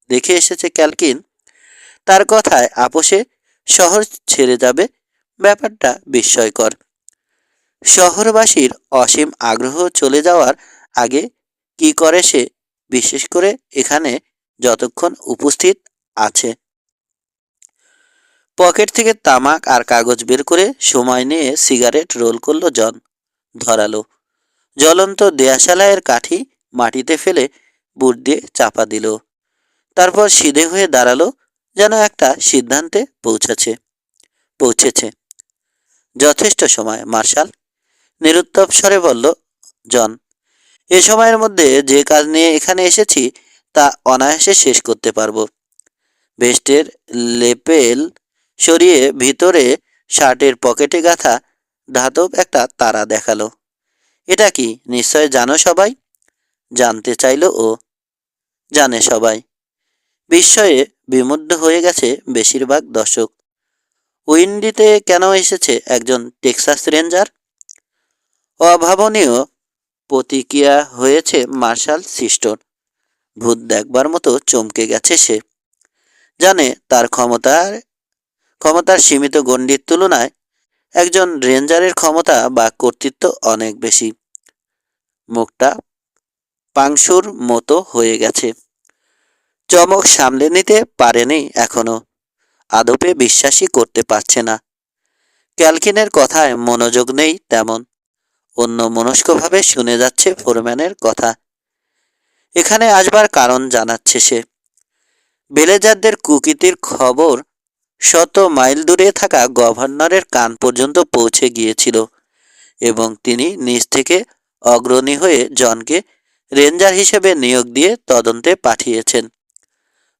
দেখে এসেছে ক্যালকিন, তার কথায় আপোষে শহর ছেড়ে যাবে, ব্যাপারটা বিস্ময়কর। শহরবাসীর অসীম আগ্রহ চলে যাওয়ার আগে কি করে সে, বিশেষ করে এখানে যতক্ষণ উপস্থিত আছে। পকেট থেকে তামাক আর কাগজ বের করে সময় নিয়ে সিগারেট রোল করল জন। ধরালো জ্বলন্ত দেয়াশালাইয়ের কাঠি মাটিতে ফেলে বুট দিয়ে চাপা দিল। তারপর সিধে হয়ে দাঁড়ালো, যেন একটা সিদ্ধান্তে পৌঁছেছে। যথেষ্ট সময় মার্শাল, নিরুত্তর স্বরে বলল জন। এ সময়ের মধ্যে যে কাজ নিয়ে এখানে এসেছি তা অনায়াসে শেষ করতে পারবো। ভেস্টের লেপেল সরিয়ে ভিতরে শার্টের পকেটে গাঁথা ধাতব একটা তারা দেখালো। এটা কি নিশ্চয় জানো সবাই? জানতে চাইল ও। জানে সবাই। বিস্ময়ে বিমুগ্ধ হয়ে গেছে বেশিরভাগ দর্শক। উইন্ডিতে কেন এসেছে একজন টেক্সাস রেঞ্জার? অভাবনীয় প্রতিক্রিয়া হয়েছে মার্শাল সিস্টোর। ভূত দেখবার মতো চমকে গেছে সে। জানে তার ক্ষমতার সীমিত গণ্ডির তুলনায় একজন রেঞ্জারের ক্ষমতা বা কর্তৃত্ব অনেক বেশি। মুখটা পাংশুর মতো হয়ে গেছে। চমক সামলে নিতে পারেনি এখনো। আদপে বিশ্বাসই করতে পারছে না। ক্যালকিনের কথায় মনোযোগ নেই তেমন। অন্য মনস্কভাবে শুনে যাচ্ছে ফোরম্যানের কথা। এখানে আসবার কারণ জানাচ্ছে সে। ভিলেজারদের কুকীর্তির খবর শত মাইল দূরে থাকা গভর্নরের কান পর্যন্ত পৌঁছে গিয়েছিল এবং তিনি নিজ থেকে অগ্রণী হয়ে জনকে রেঞ্জার হিসেবে নিয়োগ দিয়ে তদন্তে পাঠিয়েছেন।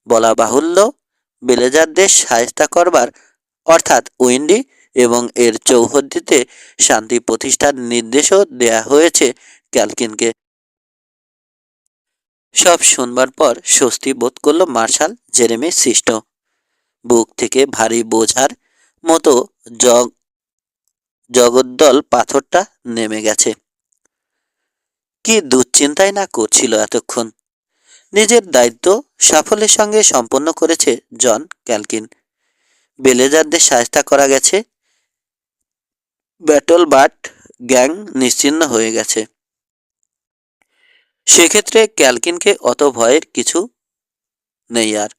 বলা বাহুল্য, ভিলেজারদের শায়েস্তা করবার অর্থাৎ উইন্ডি এবং এর চৌহদ্দিতে শান্তি প্রতিষ্ঠার নির্দেশও দেয়া হয়েছে ক্যালকিনকে। সব শুনবার পর স্বস্তি বোধ করল মার্শাল জেরেমি সিস্টো। বুক থেকে ভারী বোঝার মতো জগদ্দল পাথরটা নেমে গেছে। কি দুশ্চিন্তাই না করছিল এতক্ষণ। নিজের দায়িত্ব সাফল্যের সঙ্গে সম্পন্ন করেছে জন ক্যালকিন। ভিলেজারদের শায়েস্তা করা গেছে। ব্যাটল বাট গ্যাং নিশ্চিহ্ন হয়ে গেছে। সেক্ষেত্রে ক্যালকিনকে অত ভয়ের কিছু নেই আর।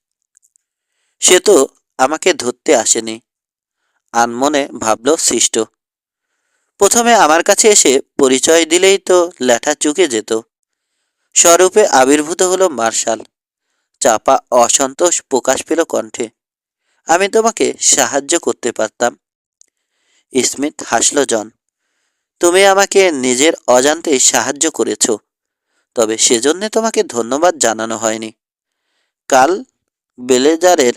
সে তো আমাকে ধরতে আসেনি, আনমনে ভাবল সৃষ্ট। প্রথমে আমার কাছে এসে পরিচয় দিলেই তো ল্যাঠা চুকে যেত। স্বরূপে আবির্ভূত হলো মার্শাল। চাপা অসন্তোষ প্রকাশ পেল কণ্ঠে। আমি তোমাকে সাহায্য করতে পারতাম। স্মিথ হাসল জন। তুমি আমাকে নিজের অজান্তেই সাহায্য করেছ, তবে সেজন্য তোমাকে ধন্যবাদ জানানো হয়নি। কাল বেলেজারের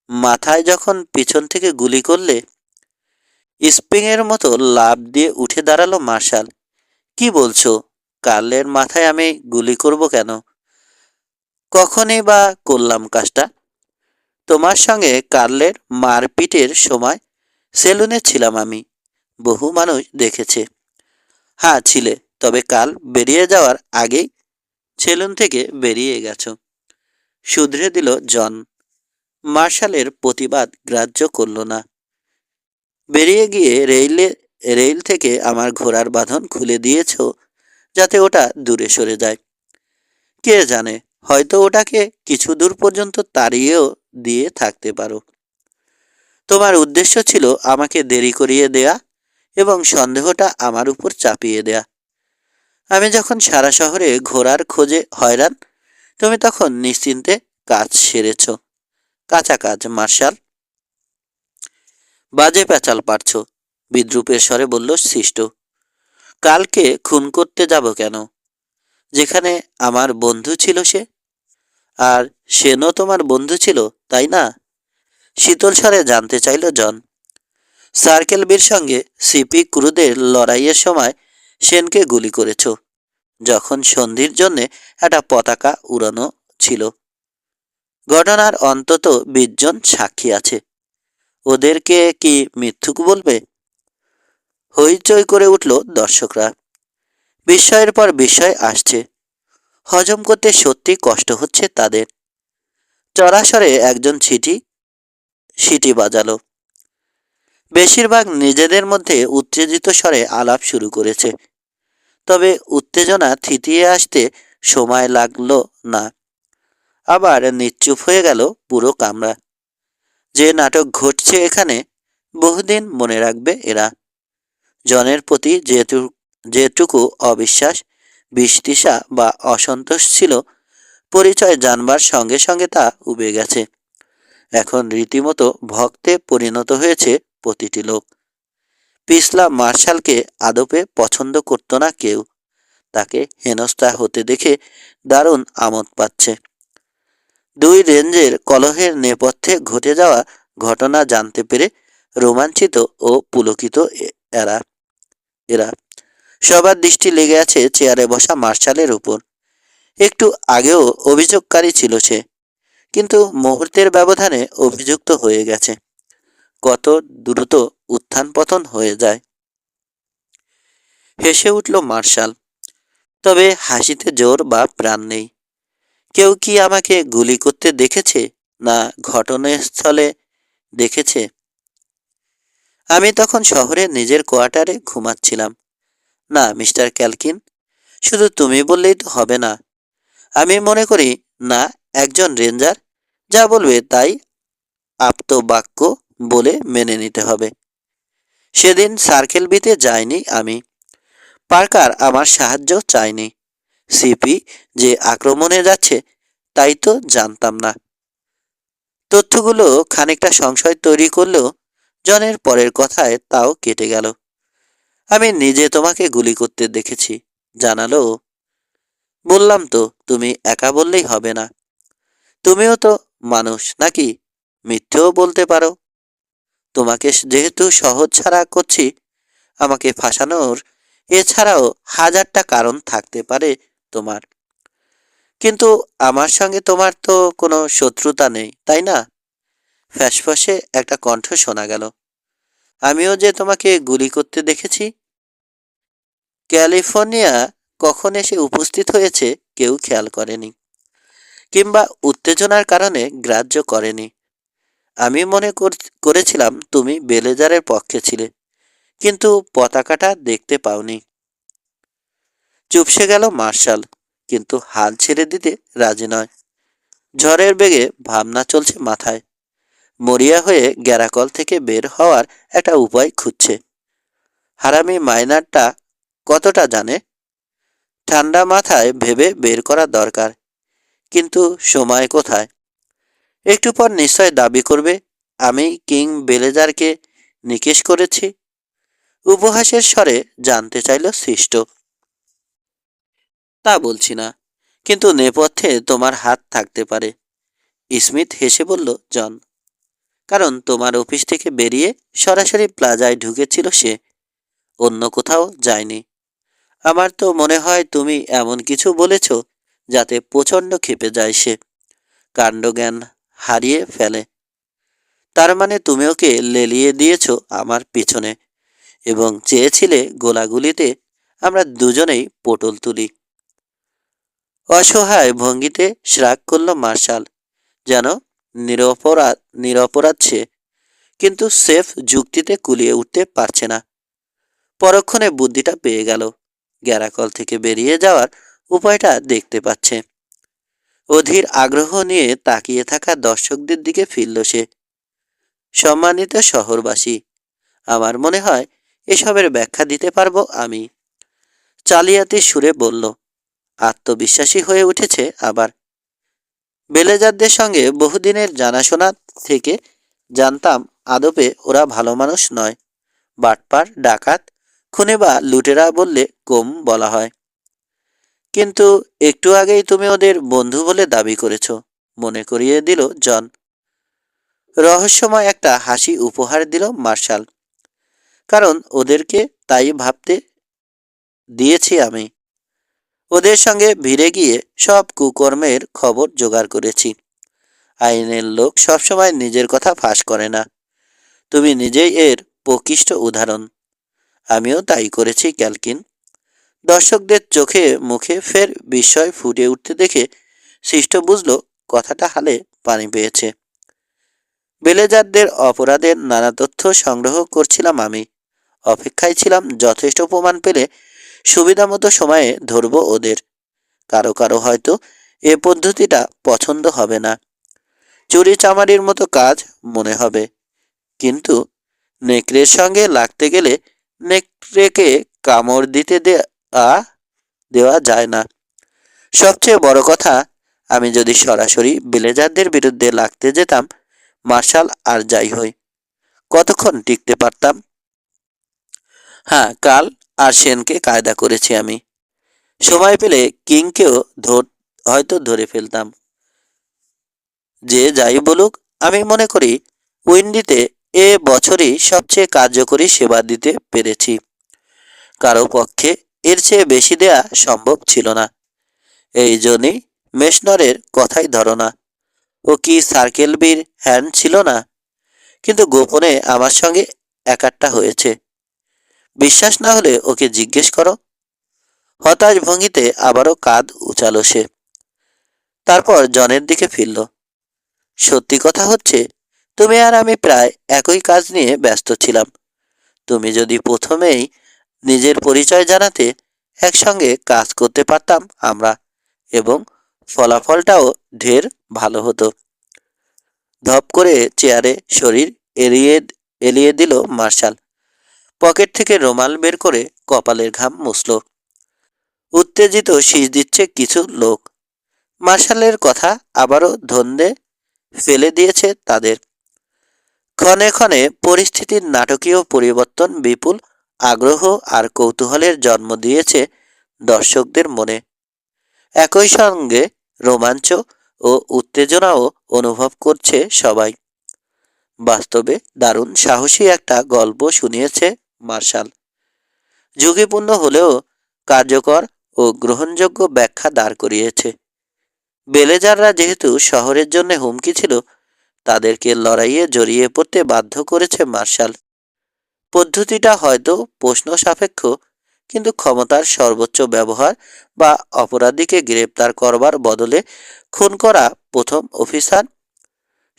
মাথায় যখন পিছন থেকে গুলি করলে, স্প্রিংয়ের মতো লাফ দিয়ে উঠে দাঁড়ালো মার্শাল। কি বলছো? কার্লের মাথায় আমি গুলি করব কেন? কখনই বা করলাম কাজটা? তোমার সঙ্গে কার্লের মারপিটের সময় সেলুনে ছিলাম আমি। বহু মানুষ দেখেছে। হ্যাঁ ছিলে, তবে কাল বেরিয়ে যাওয়ার আগেই সেলুন থেকে বেরিয়ে গেছ। শুধরে দিল জন। মার্শালের প্রতিবাদ গ্রাহ্য করল না। বেরিয়ে গিয়ে রেল থেকে আমার ঘোড়ার বাঁধন খুলে দিয়েছ যাতে ওটা দূরে সরে যায়। কে জানে, হয়তো ওটাকে কিছু দূর পর্যন্ত তাড়িয়েও দিয়ে থাকতে পারো। তোমার উদ্দেশ্য ছিল আমাকে দেরি করিয়ে দেয়া এবং সন্দেহটা আমার উপর চাপিয়ে দেয়া। আমি যখন সারা শহরে ঘোড়ার খোঁজে হয়রান, তুমি তখন নিশ্চিন্তে কাজ সেরেছ। কাঁচা কাজ মার্শাল। বাজে পেঁচাল পারছ, বিদ্রুপের স্বরে বলল সৃষ্ট। কালকে খুন করতে যাব কেন? যেখানে আমার বন্ধু ছিল সে। আর সেনও তোমার বন্ধু ছিল, তাই না? শীতল স্বরে জানতে চাইল জন। সার্কেল বির সঙ্গে সিপি ক্রুদের লড়াইয়ের সময় সেনকে গুলি করেছ, যখন সন্ধির জন্যে একটা পতাকা উড়ানো ছিল। ঘটনার অন্তত 20 জন সাক্ষী আছে। ওদেরকে কি মিথ্যুক বলবে? হইচই করে উঠল দর্শকরা। বিস্ময়ের পর বিস্ময় আসছে। হজম করতে সত্যি কষ্ট হচ্ছে তাদের। চড়াসরে একজন সিটি বাজালো। বেশিরভাগ নিজেদের মধ্যে উত্তেজিত স্বরে আলাপ শুরু করেছে। তবে উত্তেজনা থিতিয়ে আসতে সময় লাগলো না। আবার নিশ্চুপ হয়ে গেল পুরো কামরা। যে নাটক ঘটছে এখানে বহুদিন মনে রাখবে এরা। জনের প্রতি যেটুকু অবিশ্বাস, বিস্তৃষা বা অসন্তোষ ছিল, পরিচয় জানবার সঙ্গে সঙ্গে তা উবে গেছে। এখন রীতিমতো ভক্তে পরিণত হয়েছে প্রতিটি লোক। পিছলা মার্শালকে আদপে পছন্দ করত না কেউ। তাকে হেনস্থা হতে দেখে দারুণ আমোদ পাচ্ছে। দুই রেঞ্জের কলহের নেপথ্যে ঘটে যাওয়া ঘটনা জানতে পেরে রোমাঞ্চিত ও পুলকিত এরা এরা সবার দৃষ্টি লেগে আছে চেয়ারে বসা মার্শালের উপর। একটু আগেও অভিযোগকারী ছিল সে, কিন্তু মুহূর্তের ব্যবধানে অভিযুক্ত হয়ে গেছে। কত দ্রুত উত্থান পতন হয়ে যায়। হেসে উঠল মার্শাল, তবে হাসিতে জোর বা প্রাণ নেই। কেউ কি আমাকে গুলি করতে দেখেছে, না ঘটনাস্থলে দেখেছে? আমি তখন শহরে নিজের কোয়ার্টারে ঘুমাচ্ছিলাম। না মিস্টার ক্যালকিন, শুধু তুমি বললেই তো হবে না। আমি মনে করি না, একজন রেঞ্জার যা বলবে তাই আপ্তবাক্য বলে মেনে নিতে হবে। সেদিন সার্কেল বিতে যাইনি আমি। পার্কার আমার সাহায্য চায়নি। সিপি যে আক্রমণে যাচ্ছে তাই তো জানতাম না। তথ্যগুলো খানিকটা সংশয় তৈরি করলেও জনের পরের কথায় তাও কেটে গেল। আমি নিজে তোমাকে গুলি করতে দেখেছি, জানালো। বললাম তো, তুমি একা বললেই হবে না। তুমিও তো মানুষ নাকি, মিথ্যেও বলতে পারো। তোমাকে যেহেতু সহজ ছাড়া করছি, আমাকে ফাঁসানোর এছাড়াও হাজারটা কারণ থাকতে পারে তোমার। কিন্তু আমার সঙ্গে তোমার তো কোনো শত্রুতা নেই, তাই না? ফ্যাসফ্যাসে একটা কণ্ঠ শোনা গেল। আমিও যে তোমাকে গুলি করতে দেখেছি। ক্যালিফোর্নিয়া কখন এসে উপস্থিত হয়েছে কেউ খেয়াল করেনি, কিংবা উত্তেজনার কারণে গ্রাহ্য করেনি। আমি মনে করেছিলাম তুমি বেলেজারের পক্ষে ছিলে, কিন্তু পতাকাটা দেখতে পাওনি। চুপসে গেল মার্শাল, কিন্তু হাল ছেড়ে দিতে রাজি নয়। ঝড়ের বেগে ভাবনা চলছে মাথায়। মরিয়া হয়ে গ্যারাকল থেকে বের হওয়ার একটা উপায় খুঁজছে। হারামি মাইনারটা কতটা জানে, ঠান্ডা মাথায় ভেবে বের করা দরকার। কিন্তু সময় কোথায়? একটু পর নিশ্চয় দাবি করবে আমি কিং বেলেজারকে নিকেশ করেছি। উপহাসের স্বরে জানতে চাইল সৃষ্ট। তা বলছি না, কিন্তু নেপথ্যে তোমার হাত থাকতে পারে। স্মিথ হেসে বলল জন। কারণ তোমার অফিস থেকে বেরিয়ে সরাসরি প্লাজায় ঢুকেছিল সে, অন্য কোথাও যায়নি। আমার তো মনে হয় তুমি এমন কিছু বলেছ যাতে প্রচণ্ড ক্ষেপে যায় সে, কাণ্ডজ্ঞান হারিয়ে ফেলে। তার মানে তুমি ওকে লেলিয়ে দিয়েছ আমার পিছনে, এবং চেয়েছিলে গোলাগুলিতে আমরা দুজনেই পটল তুলি। অসহায় ভঙ্গিতে শ্রাগ করল মার্শাল, যেন নিরপরাধ সে, কিন্তু সেফ যুক্তিতে কুলিয়ে উঠতে পারছে না। পরক্ষণে বুদ্ধিটা পেয়ে গেল, গ্যারাকল থেকে বেরিয়ে যাওয়ার উপায়টা দেখতে পাচ্ছে। অধীর আগ্রহ নিয়ে তাকিয়ে থাকা দর্শকদের দিকে ফিরল সে। সম্মানিত শহরবাসী, আমার মনে হয় এসবের ব্যাখ্যা দিতে পারবো আমি, চালিয়াতি সুরে বলল। আত্মবিশ্বাসী হয়ে উঠেছে আবার। বেলেজারদের সঙ্গে বহুদিনের জানাশোনা থেকে জানতাম আদপে ওরা ভালো মানুষ নয়। বাটপার, ডাকাত, খুনে বা লুটেরা বললে কম বলা হয়। কিন্তু একটু আগেই তুমি ওদের বন্ধু বলে দাবি করেছ, মনে করিয়ে দিল জন। রহস্যময় একটা হাসি উপহার দিল মার্শাল। কারণ ওদেরকে তাই ভাবতে দিয়েছি আমি। ওদের সঙ্গে ভিড়ে গিয়ে সব কুকর্মের খবর জোগাড় করেছি। আইনের লোক সবসময় নিজের কথা ফাঁস করে না। তুমি নিজেই এর প্রকৃষ্ট উদাহরণ। আমিও তাই করেছি ক্যালকিন। দর্শকদের চোখে মুখে ফের বিস্ময় ফুটে উঠতে দেখে সৃষ্ট বুঝল কথাটা হালে পানি পেয়েছে। বেলেজারদের অপরাধের নানা তথ্য সংগ্রহ করছিলাম আমি। অপেক্ষায় ছিলাম যথেষ্ট প্রমাণ পেলে সুবিধামতো সময়ে ধরব ওদের। কারো কারো হয়তো এ পদ্ধতিটা পছন্দ হবে না, চুরি চামারির মতো কাজ মনে হবে। কিন্তু নেকড়ের সঙ্গে লাগতে গেলে নেকড়েকে কামড় দিতে দেওয়া যায় না। সবচেয়ে বড় কথা, আমি যদি সরাসরি বেলেজারদের বিরুদ্ধে লাগতে যেতাম, মার্শাল আর যাই হই, কতক্ষণ টিকতে পারতাম? হ্যাঁ, কাল আর সেনকে কায়দা করেছি আমি। সময় পেলে কিংকেও হয়তো ধরে ফেলতাম। যে যাই বলুক, আমি মনে করি উইন্ডিতে এ বছরই সবচেয়ে কার্যকরী সেবা দিতে পেরেছি। কারো পক্ষে এর চেয়ে বেশি দেয়া সম্ভব ছিল না। এই জন্যই মেশনরের কথাই ধরো না। ও কি সার্কেল বির হ্যান্ড ছিল না? কিন্তু গোপনে আমার সঙ্গে একাট্টা হয়েছে। বিশ্বাস না হলে ওকে জিজ্ঞেস করো। হতাশ ভঙ্গিতে আবারও কাঁধ উচালো সে। তারপর জনের দিকে ফিরল। সত্যি কথা হচ্ছে, তুমি আর আমি প্রায় একই কাজ নিয়ে ব্যস্ত ছিলাম। তুমি যদি প্রথমেই নিজের পরিচয় জানাতে, একসঙ্গে কাজ করতে পারতাম আমরা, এবং ফলাফলটাও ঢের ভালো হতো। ধপ করে চেয়ারে শরীর এড়িয়ে এলিয়ে দিল মার্শাল। পকেট থেকে রুমাল বের করে কপালের ঘাম মুছল। উত্তেজিত শীষ দিচ্ছে কিছু লোক। মার্শালের কথা আবারও ধন্দে ফেলে দিয়েছে তাদের। ক্ষণে ক্ষণে পরিস্থিতির নাটকীয় পরিবর্তন বিপুল আগ্রহ আর কৌতূহলের জন্ম দিয়েছে দর্শকদের মনে। একই সঙ্গে রোমাঞ্চ ও উত্তেজনাও অনুভব করছে সবাই। বাস্তবে দারুণ সাহসী একটা গল্প শুনিয়েছে মার্শাল। ঝুঁকিপূর্ণ হলেও কার্যকর ও গ্রহণযোগ্য ব্যাখ্যা দাঁড় করিয়েছে। বেলেজাররা যেহেতু শহরের জন্য হুমকি ছিল, তাদেরকে লড়াইয়ে জড়িয়ে পড়তে বাধ্য করেছে মার্শাল। পদ্ধতিটা হয়তো প্রশ্ন সাপেক্ষ, কিন্তু ক্ষমতার সর্বোচ্চ ব্যবহার বা অপরাধীকে গ্রেপ্তার করবার বদলে খুন করা প্রথম অফিসার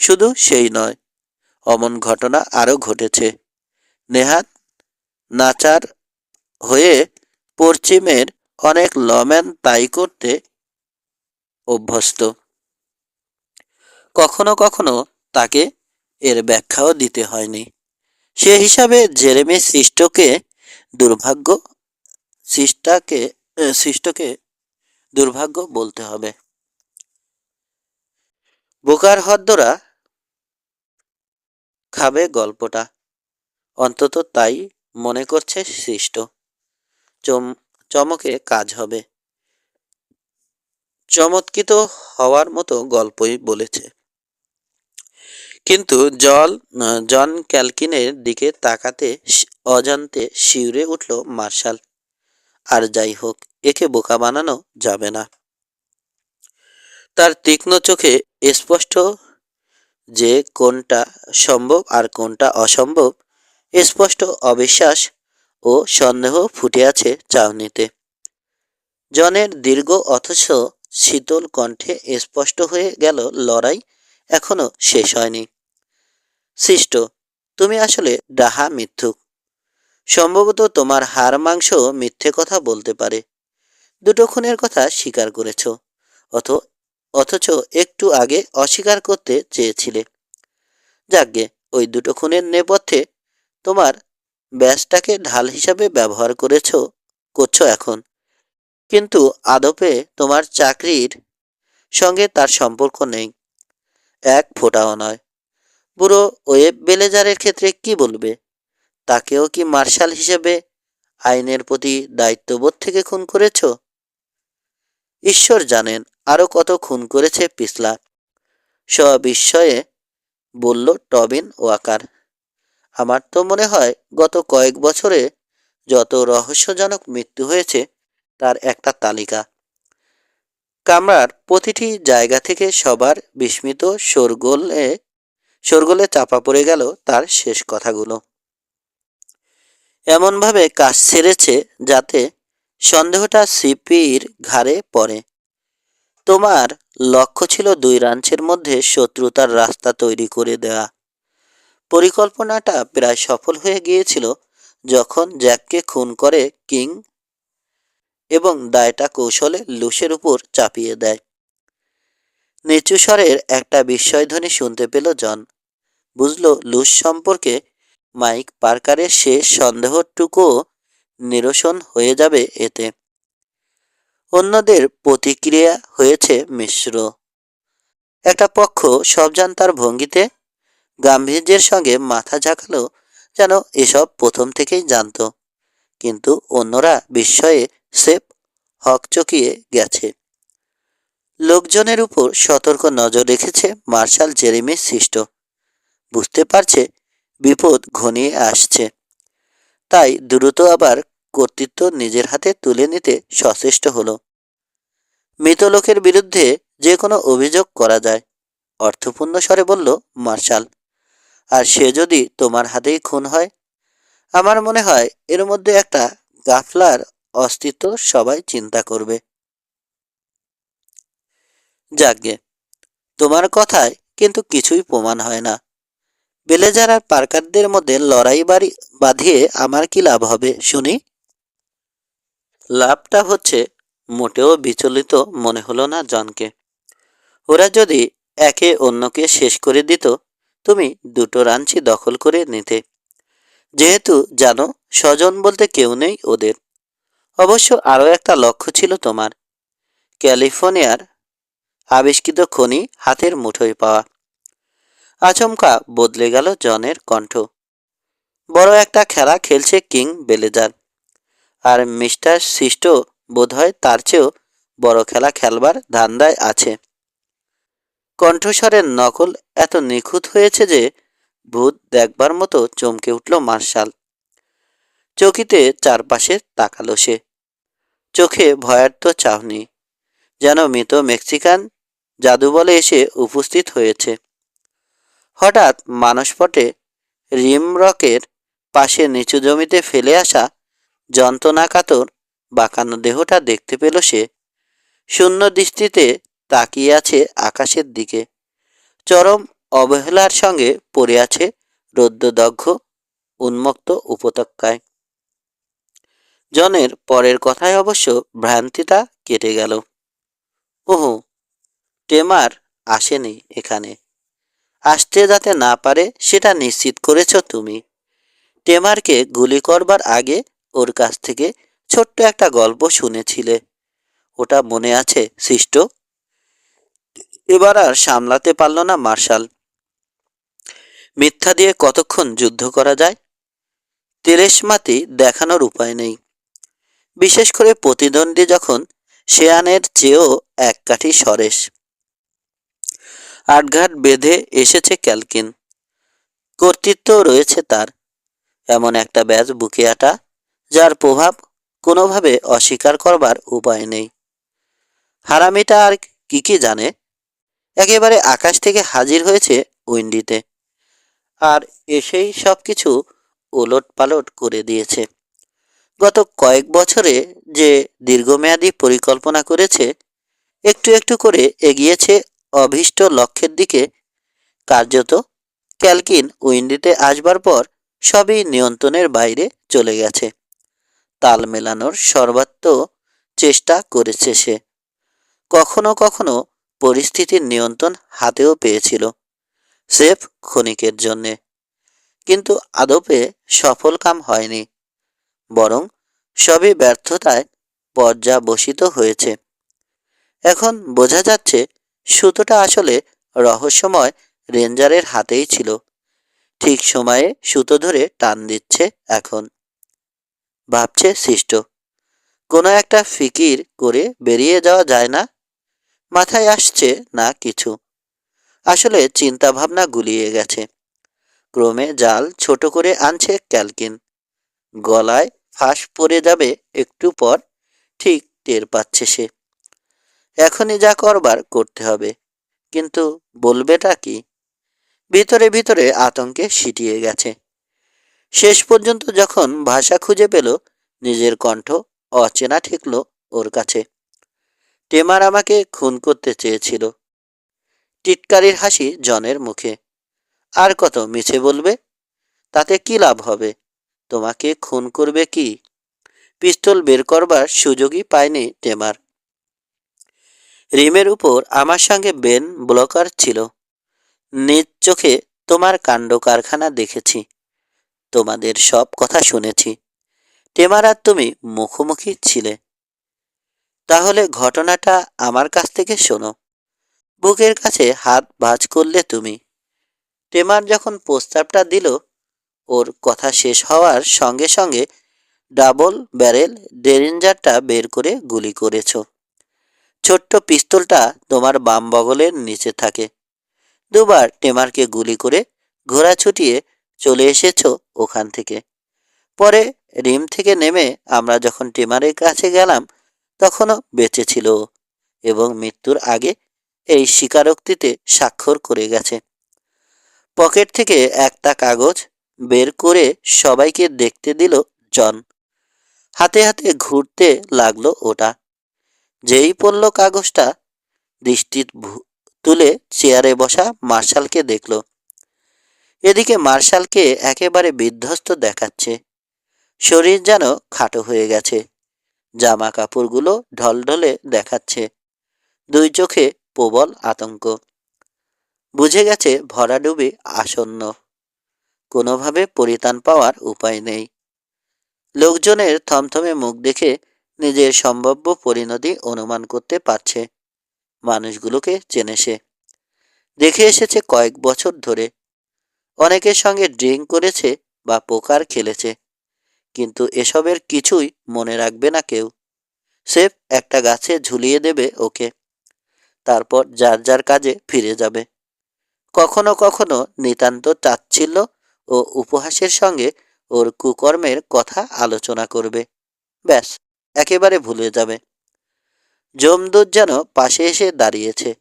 শুধু সেই নয়, অমন ঘটনা আরও ঘটেছে। নেহাত নাচার হয়ে পশ্চিমের অনেক লম্যান তাই করতে অভ্যস্ত। কখনো কখনো তাকে এর ব্যাখ্যাও দিতে হয়নি। সে হিসাবে জেরেমি দুর্ভাগ্য সৃষ্টাকে সৃষ্টকে দুর্ভাগ্য বলতে হবে। বোকার হদ্দরা খাবে গল্পটা, অন্তত তাই মনে করছে সৃষ্ট। চম চমকে কাজ হবে। চমৎকৃত হওয়ার মতো গল্পই বলেছে। কিন্তু জন ক্যালকিনের দিকে তাকাতে অজান্তে শিউরে উঠল মার্শাল। আর যাই হোক, একে বোকা বানানো যাবে না। তার তীক্ষ্ণ চোখে স্পষ্ট যে কোনটা সম্ভব আর কোনটা অসম্ভব, স্পষ্ট অবিশ্বাস ও সন্দেহ ফুটে আছে চাউনিতে। জনের দীর্ঘ অথচ শীতল কণ্ঠে স্পষ্ট হয়ে গেল লড়াই এখনো শেষ হয়নি। সৃষ্ট, তুমি আসলে ডাহা মিথ্যুক। সম্ভবত তোমার হাড় মাংস মিথ্যে কথা বলতে পারে। দুটো খুনের কথা স্বীকার করেছ, অথচ একটু আগে অস্বীকার করতে চেয়েছিলে। যাকগে, ওই দুটো খুনের নেপথ্যে তোমার ব্যাসটাকে ঢাল হিসাবে ব্যবহার করছো এখন। কিন্তু আদপে তোমার চাকরির সঙ্গে তার সম্পর্ক নেই, এক ফোঁটাও নয়। পুরো ওয়েব বেলেজারের ক্ষেত্রে কি বলবে? তাকেও কি মার্শাল হিসেবে আইনের প্রতি দায়িত্ববোধ থেকে খুন করেছ? ঈশ্বর জানেন আরো কত খুন করেছে পিছলা, সবিস্ময়ে বলল টবিন ওয়াকার। আমার তো মনে হয় গত কয়েক বছরে যত রহস্যজনক মৃত্যু হয়েছে তার একটা তালিকা। কামরার প্রতিটি জায়গা থেকে সবার বিস্মিত শোরগোলে চাপা পড়ে গেল তার শেষ কথাগুলো। এমনভাবে কাজ ছেড়েছে যাতে সন্দেহটা সিপির ঘাড়ে পড়ে। তোমার লক্ষ্য ছিল দুই রাঞ্চের মধ্যে শত্রুতার রাস্তা তৈরি করে দেওয়া। পরিকল্পনাটা প্রায় সফল হয়ে গিয়েছিল যখন জ্যাককে খুন করে কিং এবং দায়টা কৌশলে লুসের উপর চাপিয়ে দেয়। নিচু স্বরের একটা বিস্ময়ধ্বনি শুনতে পেল জন। বুঝল লুস সম্পর্কে মাইক পার্কারের শেষ সন্দেহটুকুও নিরসন হয়ে যাবে এতে। অন্যদের প্রতিক্রিয়া হয়েছে মিশ্র। একটা পক্ষ সবজান্তার ভঙ্গিতে গাম্ভীর্যের সঙ্গে মাথা ঝাঁকালো, যেন এসব প্রথম থেকেই জানত। কিন্তু অন্যরা বিস্ময়ে সেপ হকচকিয়ে গেছে। লোকজনের উপর সতর্ক নজর রেখেছে মার্শাল জেরেমি সৃষ্ট। বুঝতে পারছে বিপদ ঘনিয়ে আসছে, তাই দ্রুত আবার কর্তৃত্ব নিজের হাতে তুলে নিতে সচেষ্ট হলো। মৃত লোকের বিরুদ্ধে যে কোনো অভিযোগ করা যায়, অর্থপূর্ণ স্বরে বলল মার্শাল। আর সে যদি তোমার হাতেই খুন হয়, আমার মনে হয় এর মধ্যে একটা গাফলার অস্তিত্ব সবাই চিন্তা করবে। যাকগে, তোমার কথায় কিন্তু কিছুই প্রমাণ হয় না। বেলেজার আর পার্কারদের মধ্যে লড়াই বাঁধিয়ে আমার কি লাভ হবে শুনি? লাভটা হচ্ছে, মোটেও বিচলিত মনে হলো না জনকে। ওরা যদি একে অন্যকে শেষ করে দিত, তুমি দুটো রাঞ্চি দখল করে নিতে। যেহেতু জানো স্বজন বলতে কেউ নেই ওদের। অবশ্য আরও একটা লক্ষ্য ছিল তোমার, ক্যালিফোর্নিয়ার আবিষ্কৃত খনি হাতের মুঠোয় পাওয়া। আচমকা বদলে গেল জনের কণ্ঠ। বড় একটা খেলা খেলছে কিং বেলেজার, আর মিস্টার সিস্টো বোধহয় তার চেয়েও বড় খেলা খেলবার ধান্দায় আছে। কণ্ঠস্বরের নকল এত নিখুঁত হয়েছে যে ভূত দেখবার মতো চমকে উঠল মার্শাল। চকিতে চারপাশে তাকালো সে, চোখে ভয়ার্ত চাহনি, যেন মৃত মেক্সিকান জাদুবলে এসে উপস্থিত হয়েছে। হঠাৎ মানসপটে রিমরকের পাশে নিচু জমিতে ফেলে আসা যন্ত্রণাকাতর বাঁকানো দেহটা দেখতে পেল সে। শূন্য দৃষ্টিতে তাকিয়ে আছে আকাশের দিকে, চরম অবহেলার সঙ্গে পড়ে আছে রৌদ্রদগ্ধ উন্মুক্ত উপত্যকায়। জনের পরের কথায় অবশ্য ভ্রান্তিটা কেটে গেল। ওহো, টেমার আসেনি এখানে। আসতে যাতে না পারে সেটা নিশ্চিত করেছ তুমি। টেমারকে গুলি করবার আগে ওর কাছ থেকে ছোট্ট একটা গল্প শুনেছিলে, ওটা মনে আছে সৃষ্ট? এবার আর সামলাতে পারল না মার্শাল। মিথ্যা দিয়ে কতক্ষণ যুদ্ধ করা যায়? তেরেশমাতি দেখানোর উপায় নেই, বিশেষ করে প্রতিদ্বন্দ্বী যখন শেয়ানের চেয়েও এক কাঠি সরেস। আটঘাট বেঁধে এসেছে ক্যালকিন, কর্তৃত্ব রয়েছে তার। এমন একটা ব্যাজ বুকে আটা, যার প্রভাব কোনোভাবে অস্বীকার করবার উপায় নেই। হারামিটা আর কি কি জানে? একেবারে আকাশ থেকে হাজির হয়েছে উইন্ডিতে, আর এসেই সব কিছু ওলট পালট করে দিয়েছে। গত কয়েক বছরে যে দীর্ঘমেয়াদী পরিকল্পনা করেছে, একটু একটু করে এগিয়েছে অভীষ্ট লক্ষ্যের দিকে। কার্যত ক্যালকিন উইন্ডিতে আসবার পর সবই নিয়ন্ত্রণের বাইরে চলে গেছে। তাল মেলানোর সর্বাত্ম চেষ্টা করেছে সে। কখনো কখনো পরিস্থিতির নিয়ন্ত্রণ হাতেও পেয়েছিল সেফ ক্ষণিকের জন্যে, কিন্তু আদপে সফল কাম হয়নি, বরং সবই ব্যর্থতায় পর্যাবসিত হয়েছে। এখন বোঝা যাচ্ছে সুতোটা আসলে রহস্যময় রেঞ্জারের হাতেই ছিল, ঠিক সময়ে সুতো ধরে টান দিচ্ছে এখন, ভাবছে সৃষ্ট। কোনো একটা ফিকির করে বেরিয়ে যাওয়া যায় না? মাথায় আসছে না কিছু। আসলে চিন্তা ভাবনা গুলিয়ে গেছে। ক্রমে জাল ছোট করে আনছে ক্যালকিন। গলায় ফাঁস পড়ে যাবে একটু পর, ঠিক টের পাচ্ছে সে। এখনই যা করবার করতে হবে, কিন্তু বলবেটা কি? ভিতরে ভিতরে আতঙ্কে সিটিয়ে গেছে। শেষ পর্যন্ত যখন ভাষা খুঁজে পেল, নিজের কণ্ঠ অচেনা ঠেকল ওর কাছে। টেমার আমাকে খুন করতে চেয়েছিল। টিটকারির হাসি জনের মুখে। আর কত মিছে বলবে? তাতে কি লাভ হবে? তোমাকে খুন করবে কি? পিস্তল বের করবার সুযোগই পায়নি টেমার। রিমের উপর আমার সঙ্গে বেন ব্লকার ছিল। নিজ চোখে তোমার কাণ্ড কারখানা দেখেছি, তোমাদের সব কথা শুনেছি। টেমার আর তুমি মুখোমুখি ছিলে। তাহলে ঘটনাটা আমার কাছ থেকে শোনো। বুকের কাছে হাত ভাঁজ করলে তুমি। টেমার যখন প্রস্তাবটা দিল, ওর কথা শেষ হওয়ার সঙ্গে সঙ্গে ডাবল ব্যারেল ডেরিঞ্জারটা বের করে গুলি করেছ। ছোট্ট পিস্তলটা তোমার বাম বগলের নিচে থাকে। দুবার টেমারকে গুলি করে ঘোড়া ছুটিয়ে চলে এসেছ ওখান থেকে। পরে রিম থেকে নেমে আমরা যখন টেমারের কাছে গেলাম, তখনও বেঁচে ছিল এবং মৃত্যুর আগে এই স্বীকারোক্তিতে স্বাক্ষর করে গেছে। পকেট থেকে একটা কাগজ বের করে সবাইকে দেখতে দিল জন। হাতে হাতে ঘুরতে লাগলো ওটা। যেই পড়ল কাগজটা, দৃষ্টি তুলে চেয়ারে বসা মার্শালকে দেখল। এদিকে মার্শালকে একেবারে বিধ্বস্ত দেখাচ্ছে। শরীর যেন খাটো হয়ে গেছে। জামা কাপড়গুলো ঢলঢলে দেখাচ্ছে। দুই চোখে প্রবল আতঙ্ক। বুঝে গেছে ভরাডুবি আসন্ন। কোনোভাবে পরিত্রাণ পাওয়ার উপায় নেই। লোকজনের থমথমে মুখ দেখে নিজের সম্ভাব্য পরিণতি অনুমান করতে পারছে। মানুষগুলোকে চেনে সে। দেখে এসেছে কয়েক বছর ধরে। অনেকের সঙ্গে ড্রিঙ্ক করেছে বা পোকার খেলেছে, কিন্তু এসবের কিছুই মনে রাখবে না কেউ। সেফ একটা গাছে ঝুলিয়ে দেবে ওকে, তারপর যার যার কাজে ফিরে যাবে। কখনো কখনো নিতান্ত তাচ্ছিল্য ও উপহাসের সঙ্গে ওর কুকর্মের কথা আলোচনা করবে। ব্যাস, একেবারে ভুলে যাবে। যমদূত যেন পাশে এসে দাঁড়িয়েছে।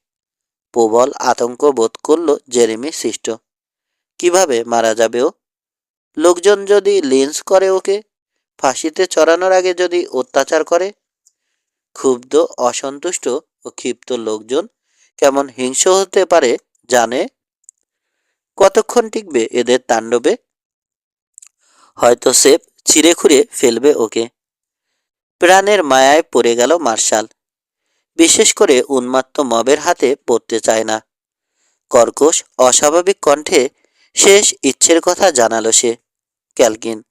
প্রবল আতঙ্ক বোধ করল জেরেমি সিস্ট। কিভাবে মারা যাবে ও? লোকজন যদি লিন্স করে ওকে, ফাঁসিতে চড়ানোর আগে যদি অত্যাচার করে। ক্ষুব্ধ, অসন্তুষ্ট ও ক্ষিপ্ত লোকজন কেমন হিংস্র হতে পারে জানে। কতক্ষণ টিকবে এদের তাণ্ডবে? হয়তো সেফ ছিঁড়ে খুঁড়ে ফেলবে ওকে। প্রাণের মায়ায় পড়ে গেল মার্শাল। বিশেষ করে উন্মাত্ত মবের হাতে পড়তে চায় না। কর্কশ অস্বাভাবিক কণ্ঠে শেষ ইচ্ছের কথা জানালো সে। ক্যালকিন,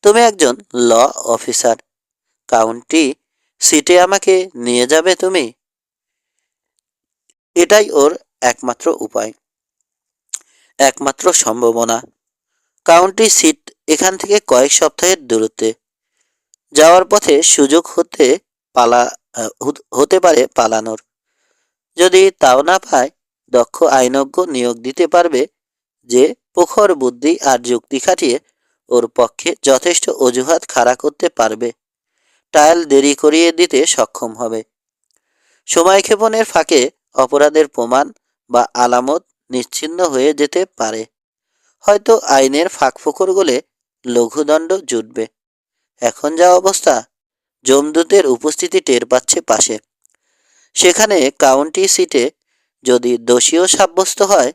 তুমি একজন ল অফিসার। কাউন্টি সিটে আমাকে নিয়ে যাবে তুমি। এটাই ওর একমাত্র উপায়, একমাত্র সম্ভাবনা। কাউন্টি সিট এখান থেকে কয়েক সপ্তাহের দূরত্বে। যাওয়ার পথে সুযোগ হতে পারে পালানোর। যদি তাও না পায়, দক্ষ আইনজ্ঞ নিয়োগ দিতে পারবে যে প্রখর বুদ্ধি আর যুক্তি খাটিয়ে ওর পক্ষে যথেষ্ট অজুহাত খাড়া করতে পারবে। ট্রায়াল দেরি করিয়ে দিতে সক্ষম হবে। সময়ক্ষেপণের ফাঁকে অপরাধের প্রমাণ বা আলামত নিশ্চিহ্ন হয়ে যেতে পারে। হয়তো আইনের ফাঁকফোকর গলে লঘুদণ্ড জুটবে। এখন যা অবস্থা, যমদূতের উপস্থিতি টের পাচ্ছে পাশে। সেখানে কাউন্টি সিটে যদি দোষীও সাব্যস্ত হয়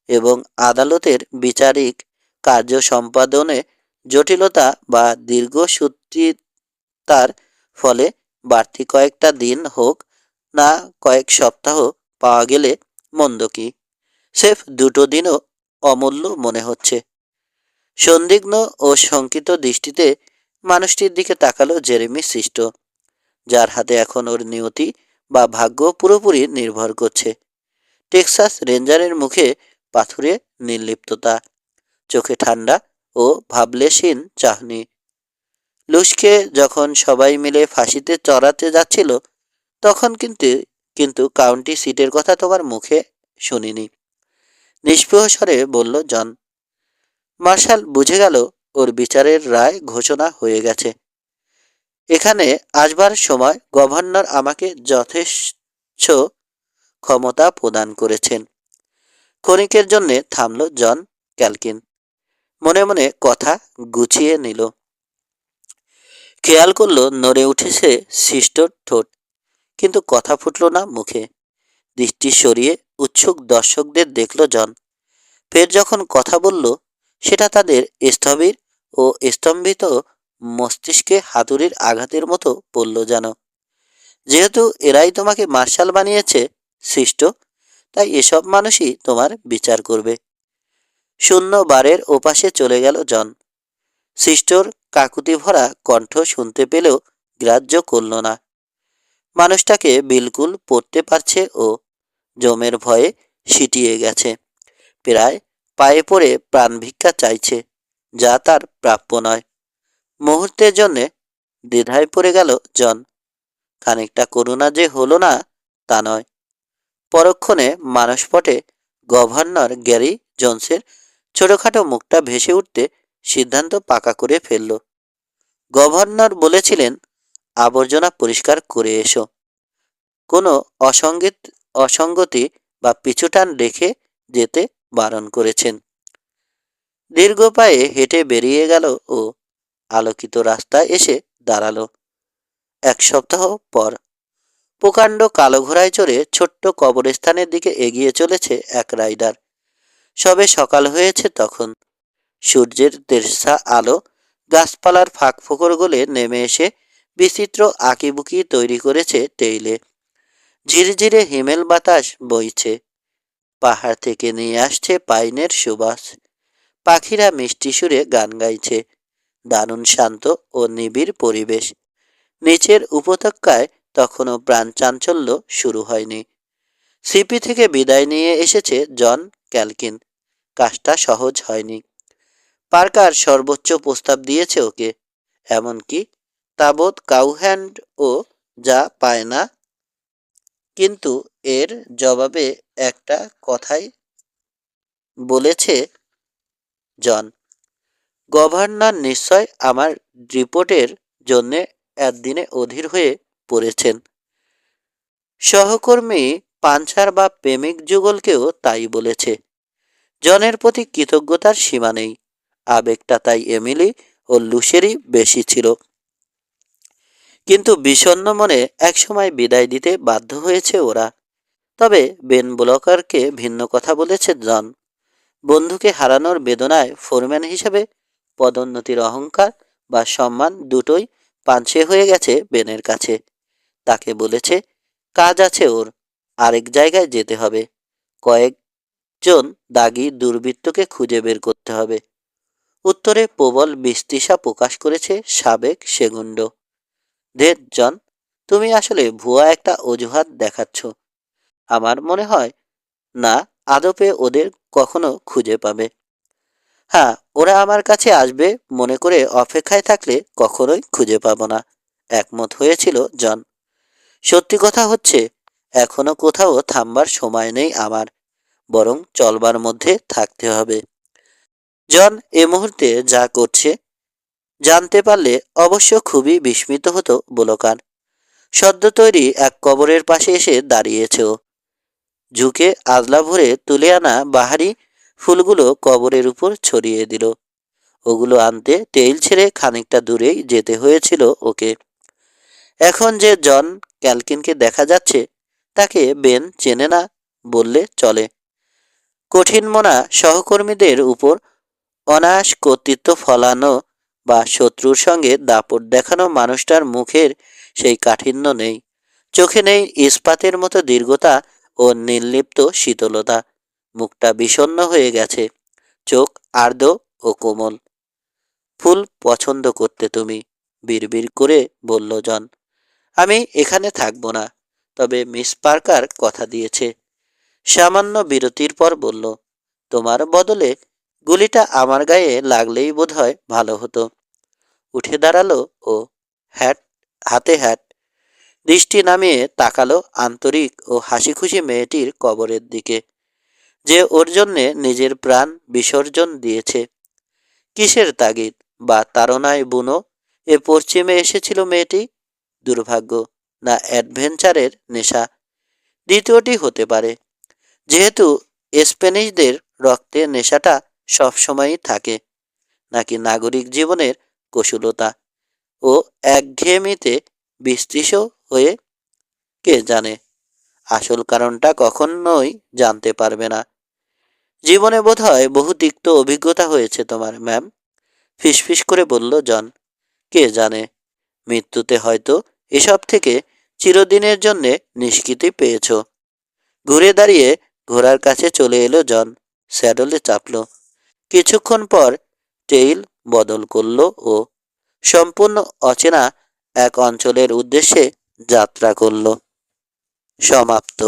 এবং আদালতের বিচারিক কার্য সম্পাদনে জটিলতা বা দীর্ঘসূত্রিতার ফলে বাড়তি কয়েকটা দিন হোক না কয়েক সপ্তাহ পাওয়া গেলে মন্দ কি? সেফ দুটো দিনও অমূল্য মনে হচ্ছে। সন্দিগ্ধ ও শঙ্কিত দৃষ্টিতে মানুষটির দিকে তাকালো জেরেমি সিস্ট, যার হাতে এখন ওর নিয়তি বা ভাগ্য পুরোপুরি নির্ভর করছে। টেক্সাস রেঞ্জারের মুখে পাথুরে নির্লিপ্ততা, চোখে ঠান্ডা ও ভাবলেশীন চাহনি। লুসকে যখন সবাই মিলে ফাঁসিতে চড়াতে যাচ্ছিল, তখন কিন্তু কাউন্টি সিটের কথা তোমার মুখে শুনিনি, নিষ্প্রিয় স্বরে বলল জন। মার্শাল বুঝে গেল ওর বিচারের রায় ঘোষণা হয়ে গেছে। এখানে আসবার সময় গভর্নর আমাকে যথেষ্ট ক্ষমতা প্রদান করেছেন। ক্ষণিকের জন্যে থামল জন ক্যালকিন। মনে মনে কথা গুছিয়ে নিল। খেয়াল করল নড়ে উঠেছে সিস্টোর ঠোঁট, কিন্তু কথা ফুটল না মুখে। দৃষ্টি সরিয়ে উৎসুক দর্শকদের দেখল জন। ফের যখন কথা বলল, সেটা তাদের স্থবির ও স্তম্ভিত মস্তিষ্কে হাতুড়ির আঘাতের মতো পড়ল যেন। যেহেতু এরাই তোমাকে মার্শাল বানিয়েছে সিস্ট, তাই এসব মানুষই তোমার বিচার করবে। শূন্য বারের ওপাশে চলে গেল জন। সিস্টোর কাকুতি ভরা কণ্ঠ শুনতে পেলেও গ্রাহ্য করল না। মানুষটাকে বিলকুল পড়তে পারছে ও। জমের ভয়ে সিটিয়ে গেছে। প্রায় পায়ে পড়ে প্রাণ ভিক্ষা চাইছে, যা তার প্রাপ্য নয়। মুহূর্তের জন্যে দ্বিধায় পড়ে গেল জন। খানিকটা করুণা যে হলো না তা নয়। পরক্ষণে মানসপটে গভর্নর গ্যারি জোন্সের ছোটখাটো মুখটা ভেসে উঠতে সিদ্ধান্ত পাকা করে ফেলল। গভর্নর বলেছিলেন, আবর্জনা পরিষ্কার করে এসো। কোনো অসঙ্গতি বা পিছুটান রেখে যেতে বারণ করেছেন। দীর্ঘ পায়ে হেঁটে বেরিয়ে গেল ও আলোকিত রাস্তায় এসে দাঁড়ালো। 1 সপ্তাহ পর প্রকাণ্ড কালো ঘোড়ায় চড়ে ছোট্ট কবরস্থানের দিকে এগিয়ে চলেছে এক রাইডার। সবে সকাল হয়েছে তখন। সূর্যের তেরছা আলো গাছপালার ফাঁক ফোকর গলে নেমে এসে বিচিত্র আঁকিবুকি তৈরি করেছে টেইলে। ঝিরঝিরে হিমেল বাতাস বইছে। পাহাড় থেকে নিয়ে আসছে পাইনের সুবাস। পাখিরা মিষ্টি সুরে গান গাইছে। দারুণ শান্ত ও নিবিড় পরিবেশ। নিচের উপত্যকায় তখনও প্রাণ চাঞ্চল্য শুরু হয়নি। সিপি থেকে বিদায় নিয়ে এসেছে জন ক্যালকিন। কাজটা সহজ হয়নি। পার্কার সর্বোচ্চ প্রস্তাব দিয়েছে ওকে, এমনকি তাবৎ কাউহ্যান্ড ও যা পায় না। কিন্তু এর জবাবে একটা কথাই বলেছে জন, গভর্নর নিশ্চয় আমার রিপোর্টের জন্যে একদিনে অধীর হয়ে পড়েছেন। সহকর্মী পাঞ্চার বা প্রেমিক যুগলকেও তাই বলেছে। জনের প্রতি কৃতজ্ঞতার সীমা নেই। আবেগটা তাই এমিলি ও লুসেরই বেশি ছিল। কিন্তু বিষণ্ণ মনে একসময় বিদায় দিতে বাধ্য হয়েছে ওরা। তবে বেন ব্লকারকে ভিন্ন কথা বলেছে জন। বন্ধুকে হারানোর বেদনায় ফোরম্যান হিসেবে পদোন্নতির অহংকার বা সম্মান দুটোই পাঞ্চে হয়ে গেছে বেনের কাছে। তাকে বলেছে কাজ আছে ওর, আরেক জায়গায় যেতে হবে। কয়েকজন দাগী দুর্বৃত্তকে খুঁজে বের করতে হবে। উত্তরে প্রবল বিস্তৃষা প্রকাশ করেছে সাবেক সেগুন্ড। ধেৎ জন, তুমি আসলে ভুয়া একটা অজুহাত দেখাচ্ছ। আমার মনে হয় না আদপে ওদের কখনো খুঁজে পাবে। হ্যাঁ, ওরা আমার কাছে আসবে মনে করে অপেক্ষায় থাকলে কখনোই খুঁজে পাবো না, একমত হয়েছিল জন। সত্যি কথা হচ্ছে এখনো কোথাও থামবার সময় নেই আমার, বরং চলবার মধ্যে থাকতে হবে। জন এ মুহূর্তে যা করছে জানতে পারলে অবশ্য খুবই বিস্মিত হতো ব্লোকার। সদ্য তৈরি এক কবরের পাশে এসে দাঁড়িয়েছে ও। ঝুঁকে আজলা ভরে তুলে আনা বাহারি ফুলগুলো কবরের উপর ছড়িয়ে দিল। ওগুলো আনতে টেইল ছেড়ে খানিকটা দূরেই যেতে হয়েছিল ওকে। এখন যে জন ক্যালকিনকে দেখা যাচ্ছে তাকে বেন চেনে না বললে চলে। কঠিন মনা সহকর্মীদের উপর অনায়াস কর্তৃত্ব ফলানো বা শত্রুর সঙ্গে দাপট দেখানো মানুষটার মুখের সেই কাঠিন্য নেই। চোখে নেই ইস্পাতের মতো দীর্ঘতা ও নির্লিপ্ত শীতলতা। মুখটা বিষণ্ণ হয়ে গেছে, চোখ আর্দ্র ও কোমল। ফুল পছন্দ করতে তুমি, বিড়বিড় করে বলল জন। আমি এখানে থাকবো না, তবে মিস পার্কার কথা দিয়েছে। সামান্য বিরতির পর বলল, তোমার বদলে গুলিটা আমার গায়ে লাগলেই বোধহয় ভালো হতো। উঠে দাঁড়ালো ও হ্যাট হাতে হ্যাট দৃষ্টি নামিয়ে তাকালো আন্তরিক ও হাসিখুশি মেয়েটির কবরের দিকে, যে ওর জন্যে নিজের প্রাণ বিসর্জন দিয়েছে। কিসের তাগিদ বা তাড়নায় বুনো এ পশ্চিমে এসেছিল মেয়েটি? দুর্ভাগ্য না অ্যাডভেঞ্চারের নেশা? দ্বিতীয়টি হতে পারে। যেহেতু স্প্যানিশদের রক্তে নেশাটা সবসময়ই থাকে। নাকি নাগরিক জীবনের কৌশলতা ও একঘেয়েমিতে বিস্তৃত হয়ে, কে জানে। আসল কারণটা কখনোই জানতে পারবে না। জীবনে বোধহয় বহু তিক্ত অভিজ্ঞতা হয়েছে তোমার ম্যাম, ফিসফিস করে বলল জন। কে জানে, মৃত্যুতে হয়তো এসব থেকে চিরদিনের জন্যে নিষ্কৃতি পেয়েছ। ঘুরে দাঁড়িয়ে ঘোড়ার কাছে চলে এলো জন, স্যাডলে চাপল। কিছুক্ষণ পর টেইল বদল করল ও সম্পূর্ণ অচেনা এক অঞ্চলের উদ্দেশ্যে যাত্রা করল। সমাপ্ত।